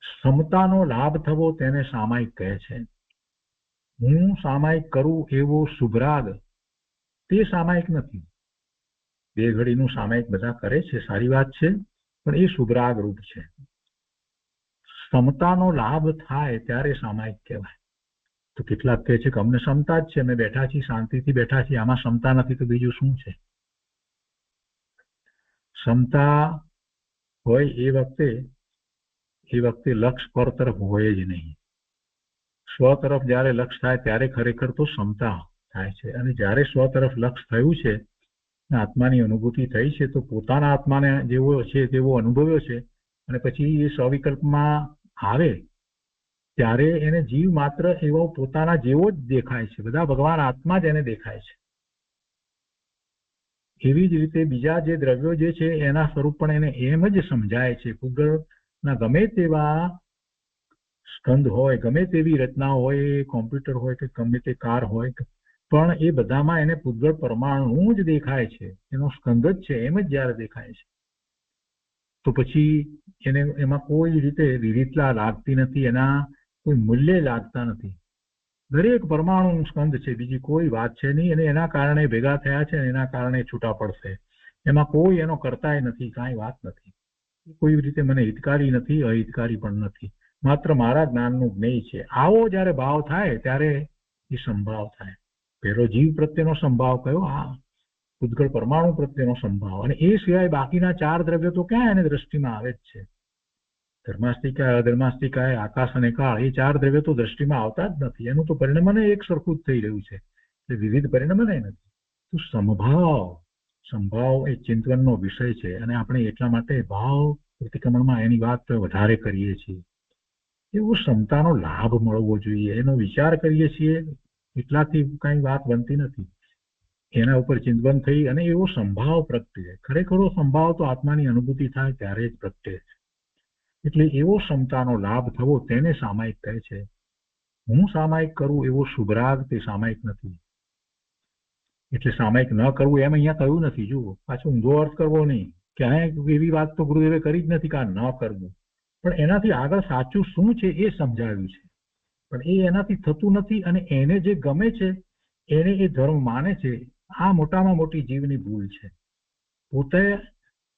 સમતાનો લાભ થવો તેને સામાયિક કહે છે. હું સામાયિક કરું એવો શુભરાગ તે સામાયિક નથી. 2 ઘડીનું સામાયિક બધા કરે છે, સારી વાત છે, પણ એ શુભરાગ રૂપ છે. સમતાનો લાભ થાય ત્યારે સામાયિક કહેવાય. તો કેટલાક કહે છે કે અમને ક્ષમતા જ છે, અમે બેઠા છીએ, શાંતિથી બેઠા છીએ, આમાં ક્ષમતા નથી તો બીજું શું છે? ક્ષમતા હોય એ વખતે લક્ષ્ય પર તરફ હોય જ નહીં. સ્વ તરફ જ્યારે લક્ષ્ય થાય ત્યારે ખરેખર તો ક્ષમતા થાય છે. અને જ્યારે સ્વ તરફ લક્ષ્ય થયું છે, આત્માની અનુભૂતિ થઈ છે, તો પોતાના આત્માને જેવો છે તેવો અનુભવ્યો છે, અને પછી એ સ્વવિકલ્પમાં આવે ત્યારે એને જીવ માત્ર એવો પોતાના જેવો જ દેખાય છે. બધા ભગવાન આત્મા જ એને દેખાય છે. એવી જ રીતે બીજા જે દ્રવ્યો જે છે એના સ્વરૂપ પણ એને એમ જ સમજાય છે. પૂગળના ગમે તેવા સ્કંદ હોય, ગમે તેવી રચનાઓ હોય, કોમ્પ્યુટર હોય કે ગમે તે કાર હોય, પણ એ બધામાં એને પૂગળ પરમાણુ જ દેખાય છે, એનો સ્કંદ જ છે, એમ જ જ્યારે દેખાય છે. તો પછી એને એમાં કોઈ રીતે વિવિધતા લાગતી નથી, એના કોઈ મૂલ્ય લાગતા નથી. દરેક પરમાણુ સ્કંદ છે, બીજી કોઈ વાત છે નહીં, અને એના કારણે ભેગા થયા છે, એના કારણે છૂટા પડશે. એમાં કોઈ એનો કરતાય નથી, કાંઈ વાત નથી. કોઈ રીતે મને હિતકારી નથી, અહિતકારી પણ નથી, માત્ર મારા જ્ઞાનનું જ્ઞેય છે. આવો જ્યારે ભાવ થાય ત્યારે એ સંભાવ થાય. પેલો જીવ પ્રત્યેનો સંભાવ કયો? આ ઉદ્ગળ પરમાણુ પ્રત્યેનો સંભાવ. અને એ સિવાય બાકીના 4 દ્રવ્યો તો ક્યાં એને દ્રષ્ટિમાં આવે જ છે. ધર્માસ્તિકા, અધર્માસ્તિકા, આકાશ અને કાળ, એ 4 દ્રવ્યો તો દ્રષ્ટિમાં આવતા જ નથી. એનું તો પરિણમન એક સરખું જ થઈ રહ્યું છે, એટલે વિવિધ પરિણમન નથી. તો સંભાવ એ ચિંતનનો વિષય છે, અને આપણે એટલા માટે ભાવ પ્રતિક્રમણમાં એની વાત વધારે કરીએ છીએ. એવો ક્ષમતાનો લાભ મળવો જોઈએ એનો વિચાર કરીએ છીએ, એટલાથી કઈ વાત બનતી નથી. એના ઉપર ચિંતન થઈ અને એવો સંભાવ પ્રગટે. ખરેખરો સંભાવ તો આત્માની અનુભૂતિ થાય ત્યારે જ પ્રગટે છે. એટલે એવો ક્ષમતાનો લાભ થવો તેને સામાયિક કહે છે. હું સામાયિક કરું એવો શુભરાગ તે સામાયિક નથી. એટલે સામાયિક ન કરવું એમ અહીંયા કહ્યું નથી. જુઓ, પાછો ઊંધો અર્થ કરવો નહીં કે અહીંયા એવી વાત તો ગુરુદેવે કરી જ નથી કે આ ન કરવું, પણ એનાથી આગળ સાચું શું છે એ સમજાવ્યું છે. પણ એ એનાથી થતું નથી, અને એને જે ગમે છે એને એ ધર્મ માને છે. આ મોટામાં મોટી જીવની ભૂલ છે. પોતે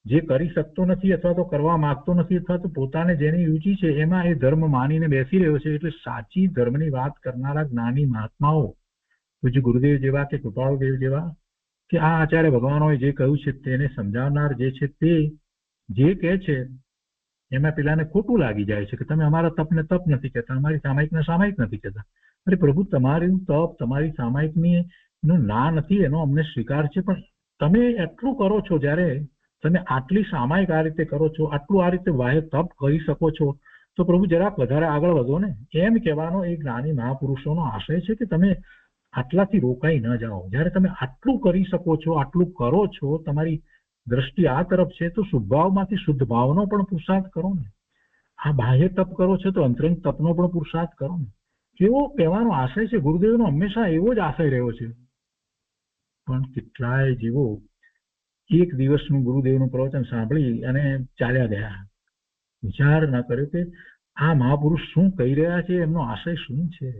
જે કરી શકતો નથી અથવા તો કરવા માંગતો નથી, અથવા તો પોતાને જેની રુચિ છે એમાં એ ધર્મ માનીને બેસી રહ્યો છે. એટલે સાચી ધર્મની વાત કરનારા જ્ઞાની મહાત્માઓ, પૂજ્ય ગુરુદેવ જેવા કે કૃપાળુદેવ જેવા કે આ આચાર્ય ભગવાનોએ જે કહ્યું છે તેને સમજાવનાર જે છે, તે જે કહે છે એમાં પેલાને ખોટું લાગી જાય છે કે તમે અમારા તપને તપ નથી કહેતા, અમારી સામાયિકને સામાયિક નથી કહેતા. અરે પ્રભુ, તમારું તપ, તમારી સામાયિકની નું ના નથી, એનો અમને સ્વીકાર છે, પણ તમે એટલું કરો છો, જ્યારે તમે આટલી સામાયિક આ રીતે કરો છો, આટલું આ રીતે બાહ્ય તપ કરી શકો છો, તો પ્રભુ જરાક વધારે આગળ વધો ને. એમ કહેવાનો એ જ્ઞાની મહાપુરુષોનો આશય છે કે તમે આટલાથી રોકાઈ ન જાઓ. જ્યારે તમે આટલું કરી શકો છો, આટલું કરો છો, તમારી દ્રષ્ટિ આ તરફ છે તો શુભભાવમાંથી શુદ્ધ ભાવનો પણ પુરુષાર્થ કરો ને. આ બાહ્ય તપ કરો છો તો અંતરંગ તપનો પણ પુરુષાર્થ કરો ને. કેવો કહેવાનો આશય છે ગુરુદેવનો હંમેશા એવો જ આશય રહ્યો છે. પણ કેટલાય જીવો એક દિવસનું ગુરુદેવનું પ્રવચન સાંભળી અને ચાલ્યા ગયા, વિચાર ન કર્યો કે આ મહાપુરુષ શું કહી રહ્યા છે, એમનો આશય શું છે.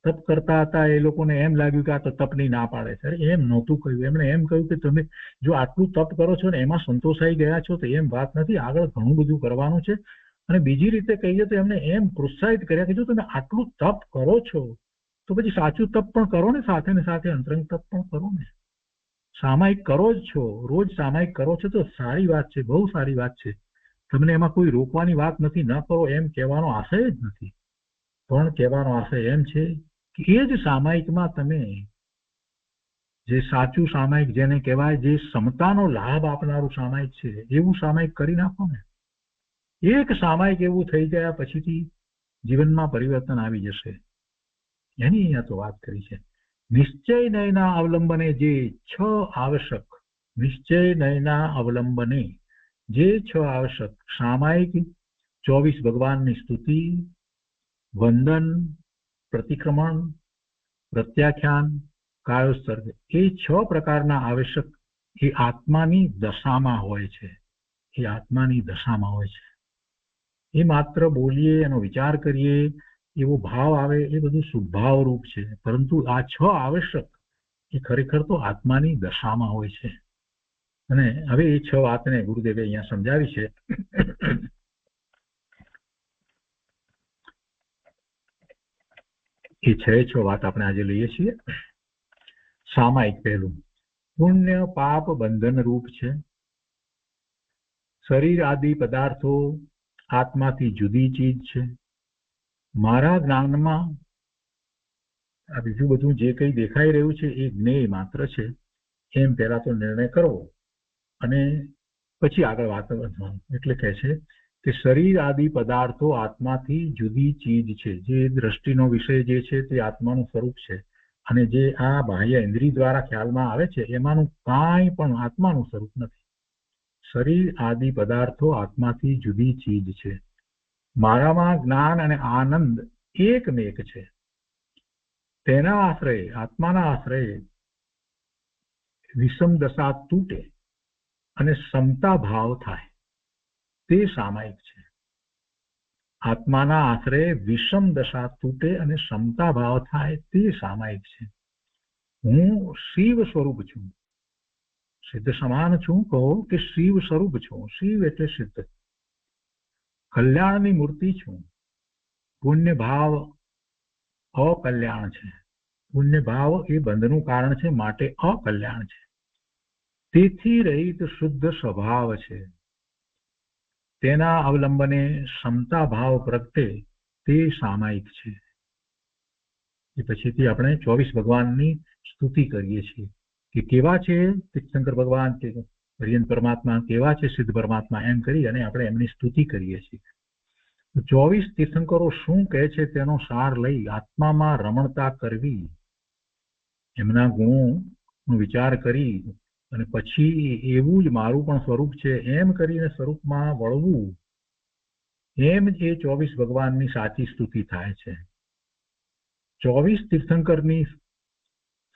તપ કરતા હતા એ લોકોને એમ લાગ્યું કે આ તો તપની ના પાડે છે. એમ નહોતું કહ્યું. એમણે એમ કહ્યું કે તમે જો આટલું તપ કરો છો ને એમાં સંતોષાઈ ગયા છો તો એમ વાત નથી, આગળ ઘણું બધું કરવાનું છે. અને બીજી રીતે કહીએ તો એમને એમ પ્રોત્સાહિત કર્યા કે જો તમે આટલું તપ કરો છો તો પછી સાચું તપ પણ કરો ને, સાથે ને સાથે અંતરંગ તપ પણ કરો ને. સામાયિક કરો જ છો, રોજ સામાયિક કરો છો તો સારી વાત છે, બહુ સારી વાત છે. તમને એમાં કોઈ રોકવાની વાત નથી, ન કરો એમ કહેવાનો આશય જ નથી. પણ કહેવાનો આશય એમ છે કે એ જ સામાયિકમાં તમે જે સાચું સામાયિક જેને કહેવાય, જે સમતાનો લાભ આપનારું સામાયિક છે, એવું સામાયિક કરી નાખો ને. એક સામાયિક એવું થઈ ગયા પછીથી જીવનમાં પરિવર્તન આવી જશે. એની અહીંયા તો વાત કરી છે. નિશ્ચય નયના અવલંબને જે 6 આવશ્યક, નિશ્ચય નયના અવલંબને જે 6 આવશ્યક સામાયિક 24 ભગવાનની સ્તુતિ, વંદન, પ્રતિક્રમણ, પ્રત્યાખ્યાન, કાયોત્સર્ગ, એ 6 પ્રકારના આવશ્યક એ આત્માની દશામાં હોય છે. એ આત્માની દશામાં હોય છે. એ માત્ર બોલીએ, એનો વિચાર કરીએ, એવો ભાવ આવે, એ બધું શુભભાવ રૂપ છે. પરંતુ આ 6 આવશ્યક એ ખરેખર તો આત્માની દશામાં હોય છે. અને હવે એ 6 વાતને ગુરુદેવે અહીંયા સમજાવી છે. એ 6 વાત આપણે આજે લઈએ છીએ. સામાયિક પહેલું, પુણ્ય પાપ બંધન રૂપ છે. શરીર આદિ પદાર્થો આત્માથી જુદી ચીજ છે. મારા જ્ઞાનમાં આ બીજું બધું જે કંઈ દેખાઈ રહ્યું છે એ જ્ઞેય માત્ર છે, એમ પહેલા તો નિર્ણય કરવો અને પછી આગળ વાત વધવાનું. એટલે કહે છે કે શરીર આદિ પદાર્થો આત્માથી જુદી ચીજ છે. જે દ્રષ્ટિનો વિષય જે છે તે આત્માનું સ્વરૂપ છે, અને જે આ બાહ્ય ઇન્દ્રિય દ્વારા ખ્યાલમાં આવે છે એમાંનું કાંઈ પણ આત્માનું સ્વરૂપ નથી. શરીર આદિ પદાર્થો આત્માથી જુદી ચીજ છે. મારામાં જ્ઞાન અને આનંદ એકમેક છે. તેના આશ્રયે, આત્માના આશ્રયે વિષમ દશા તૂટે અને સમતા ભાવ થાય, તે સામાયિક છે. આત્માના આશ્રયે વિષમ દશા તૂટે અને સમતા ભાવ થાય, તે સામાયિક છે. હું શિવ સ્વરૂપ છું, સિદ્ધ સમાન છું. કહો કે શિવ સ્વરૂપ છું. શિવ એટલે સિદ્ધ. કલ્યાણની મૂર્તિ છું. પુણ્ય ભાવ અકલ્યાણ છે. પુણ્ય ભાવ એ બંધનું કારણ છે, માટે અકલ્યાણ છે. તેથી રહિત શુદ્ધ સ્વભાવ છે. તેના અવલંબને સમતા ભાવ પ્રગટે, તે સામાયિક છે. એ પછીથી આપણે 24 ભગવાનની સ્તુતિ કરીએ છીએ કે કેવા છે તીર્થંકર ભગવાન, કે હરિયન પરમાત્મા કેવા છે, સિદ્ધ પરમાત્મા, એમ કરી અને આપણે એમની સ્તુતિ કરીએ છીએ. 24 તીર્થંકરો શું કહે છે તેનો સાર લઈ આત્મામાં રમણતા કરવી, એમના ગુણોનો વિચાર કરી અને પછી એવું જ મારું પણ સ્વરૂપ છે એમ કરીને સ્વરૂપમાં વળવું, એમ જ એ 24 ભગવાનની સાચી સ્તુતિ થાય છે. 24 તીર્થંકરની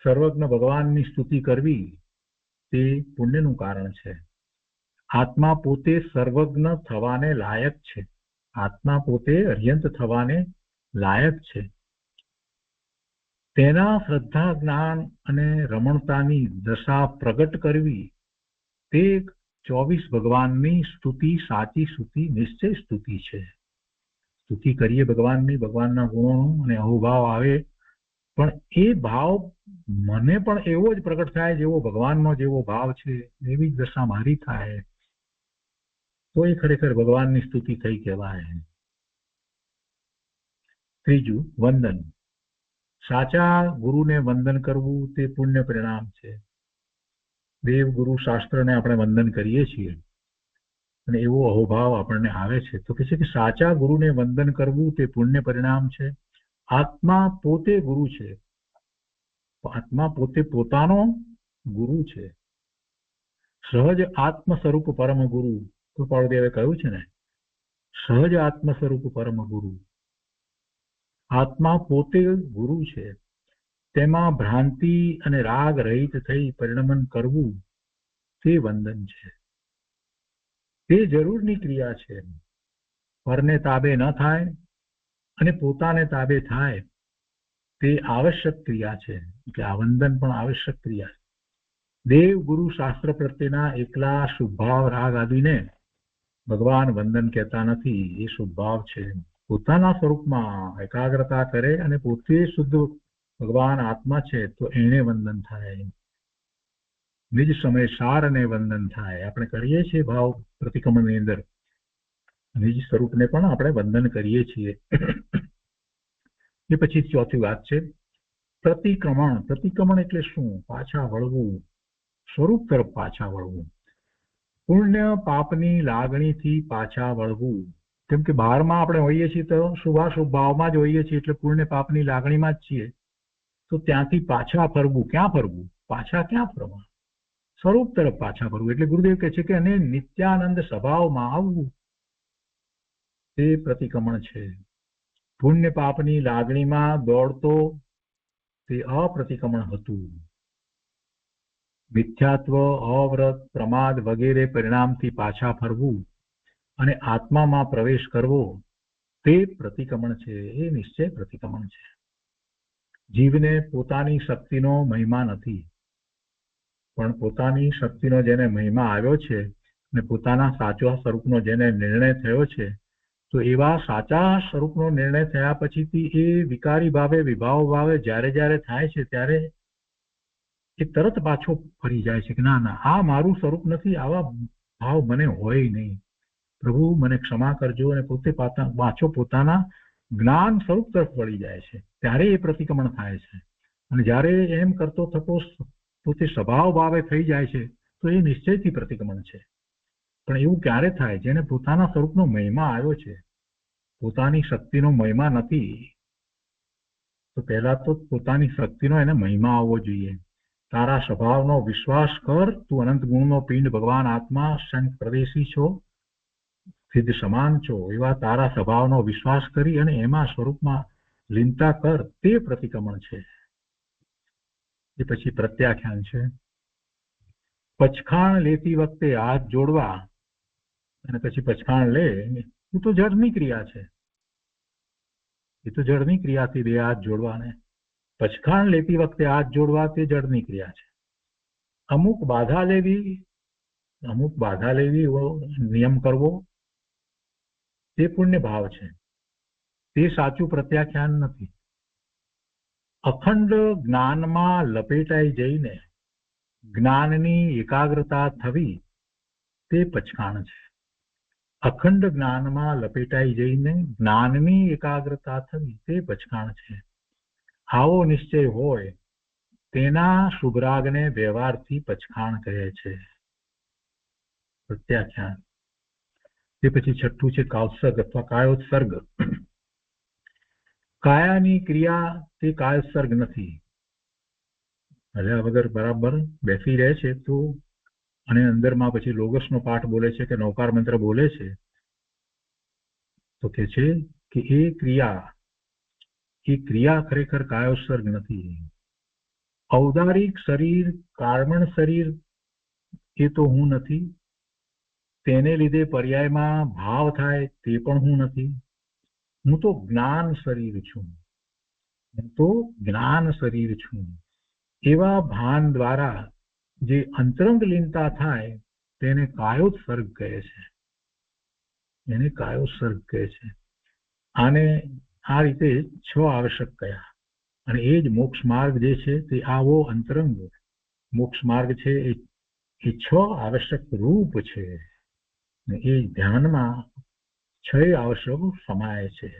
સર્વજ્ઞ ભગવાનની સ્તુતિ કરવી તે પુણ્યનું કારણ છે. આત્મા પોતે સર્વજ્ઞ થવાને લાયક છે. આત્મા પોતે અર્યંત થવાને લાયક છે. તેના શ્રદ્ધા, જ્ઞાન અને રમણતાની દશા પ્રગટ કરવી તે 24 ભગવાનની સ્તુતિ, સાચી સ્તુતિ, નિશ્ચય સ્તુતિ છે. સ્તુતિ કરીએ ભગવાનની, ભગવાનના ગુણોનો, અને અહોભાવ આવે, પણ એ ભાવ મને પણ એવો જ પ્રગટ થાય જેવો ભગવાનનો જેવો ભાવ છે, એવી જ દશા મારી થાય, તો એ ખરેખર ભગવાનની સ્તુતિ થઈ કહેવાય. ત્રીજું, વંદન. સાચા ગુરુને વંદન કરવું તે પુણ્ય પરિણામ છે. દેવ ગુરુ શાસ્ત્રને આપણે વંદન કરીએ છીએ અને એવો અહોભાવ આપણને આવે છે, તો કહે છે કે સાચા ગુરુને વંદન કરવું તે પુણ્ય પરિણામ છે. આત્મા પોતે ગુરુ છે. આત્મા પોતે પોતાનો ગુરુ છે. સહજ આત્મ સ્વરૂપ પરમ ગુરુ કૃપાળુદેવે કહ્યું છે ને, સહજ આત્મ સ્વરૂપ પરમ ગુરુ. આત્મા પોતે ગુરુ છે. તેમાં ભ્રાંતિ અને રાગ રહિત થઈ પરિણમન કરવું તે વંદન છે. તે જરૂરની ક્રિયા છે. પરને તાબે ન થાય અને પોતાને તાબે થાય તે આવશ્યક ક્રિયા છે. એટલે આ વંદન પણ આવશ્યક ક્રિયા છે. દેવ ગુરુ શાસ્ત્ર પ્રત્યેના એકલા શુભભાવ રાગ આદિને ભગવાન વંદન કહેતા નથી. એ શુભભાવ છે. પોતાના સ્વરૂપમાં એકાગ્રતા કરે અને પોતે શુદ્ધ ભગવાન આત્મા છે તો એને વંદન થાય. નિજ સમય સાર અને વંદન થાય. આપણે કરીએ છીએ ભાવ પ્રતિક્રમણની અંદર નિજ સ્વરૂપને પણ આપણે વંદન કરીએ છીએ. એ પછી ચોથી વાત છે પ્રતિક્રમણ. પ્રતિક્રમણ એટલે શું? પાછા વળવું, સ્વરૂપ તરફ પાછા વળવું. પુણ્ય પાપની લાગણીથી પાછા વળવું. કેમ કે બહારમાં આપણે હોઈએ છીએ તો શુભાશુભ ભાવમાં જ હોઈએ છીએ, એટલે પુણ્ય પાપની લાગણીમાં જ છીએ. તો ત્યાંથી પાછા ફરવું. ક્યાં ફરવું? પાછા ક્યાં ફરવા? સ્વરૂપ તરફ પાછા ફરવું. એટલે ગુરુદેવ કહે છે કે અને નિત્યાનંદ સ્વભાવમાં આવવું તે પ્રતિક્રમણ છે. પુણ્ય પાપની લાગણીમાં દોડતો તે અપ્રતિક્રમણ હતું. મિથ્યાત્વ, અવ્રત, પ્રમાદ વગેરે પરિણામથી પાછા ફરવું અને આત્મામાં પ્રવેશ કરવો તે પ્રતિક્રમણ છે. એ નિશ્ચય પ્રતિક્રમણ છે. જીવને પોતાની શક્તિનો મહિમા નથી, પણ પોતાની શક્તિનો જેને મહિમા આવ્યો છે અને પોતાના સાચા સ્વરૂપનો જેને નિર્ણય થયો છે, તો એવા સાચા સ્વરૂપનો નિર્ણય થયા પછીથી એ વિકારી ભાવે વિભાવ ભાવે જ્યારે જ્યારે થાય છે ત્યારે એ તરત પાછો ફરી જાય છે કે ના ના, આ મારું સ્વરૂપ નથી, આવા ભાવ મને હોય નહીં, પ્રભુ મને ક્ષમા કરજો, અને પોતે પાછો પોતાના જ્ઞાન સ્વરૂપ તરફ વળી જાય છે. ત્યારે એ પ્રતિક્રમણ થાય છે. અને જ્યારે એમ કરતો થતો પોતે સ્વભાવ ભાવે થઈ જાય છે તો એ નિશ્ચયથી પ્રતિક્રમણ છે. પણ એવું ક્યારે થાય? જેને પોતાના સ્વરૂપનો મહિમા આવ્યો છે, પોતાની શક્તિનો મહિમા નથી. તો પહેલા તો પોતાની શક્તિનો એને મહિમા આવવો જોઈએ. તારા સ્વભાવનો વિશ્વાસ કર, તું અનંત ગુણનો પિંડ ભગવાન આત્મા સંત પ્રદેશી છો, સિદ્ધ સમાન છો, એવા તારા સ્વભાવનો વિશ્વાસ કરી અને એમાં સ્વરૂપમાં લીનતા કર, તે પ્રતિક્રમણ છે. એ પછી પ્રત્યાખ્યાન છે. પચખાણ લેતી વખતે હાથ જોડવા, અને પછી પચખાણ લે એ તો જળની ક્રિયા છે. એ તો જળની ક્રિયાથી બે હાથ જોડવાને પચખાણ લેતી વખતે હાથ જોડવા તે જળની ક્રિયા છે. અમુક બાધા લેવી નિયમ કરવો તે પુણ્ય ભાવ છે. તે સાચું પ્રત્યાખ્યાન નથી. અખંડ જ્ઞાનમાં લપેટાઈ જઈને જ્ઞાનની એકાગ્રતા થવી તે પચખાણ છે. અખંડ જ્ઞાનમાં લપેટાઈ જઈને જ્ઞાનની એકાગ્રતા થવી તે પચખાણ છે. આવો નિશ્ચય હોય તેના શુભરાગને વ્યવહારથી પચખાણ કહે છે. પ્રત્યાખ્યાન. તે પછી છઠ્ઠું છે કાયોત્સર્ગ અથવા કાયોત્સર્ગ. કાયાની ક્રિયા તે કાયોત્સર્ગ નથી. હલ્યા વગર બરાબર બેસી રહે છે તો, અને અંદરમાં પછી લોગસનો પાઠ બોલે છે કે નૌકાર મંત્ર બોલે છે, તો કે છે કે એ ક્રિયા ખરેખર કાયોત્સર્ગ નથી. ઔદારિક શરીર, કાર્મણ શરીર એ તો હું નથી. તેને લીધે પર્યાયમાં ભાવ થાય તે પણ હું નથી. હું તો જ્ઞાન શરીર છું. એવા ભાન દ્વારા જે અંતરંગ લીનતા થાય તેને કાયોત્સર્ગ કહે છે. આને આ રીતે 6 આવશ્યક કયા. અને એ જ મોક્ષ માર્ગ જે છે તે આવો અંતરંગ મોક્ષ માર્ગ છે. એ 6 આવશ્યક રૂપ છે. એ ધ્યાનમાં 6 આવશ્યક સમાય છે.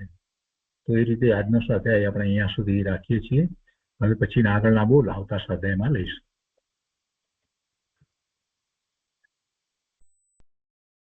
તો એ રીતે આજનો સ્વાધ્યાય આપણે અહીંયા સુધી રાખીએ છીએ. હવે પછીના આગળના બોલ આવતા સ્વાધ્યાયમાં લઈશું.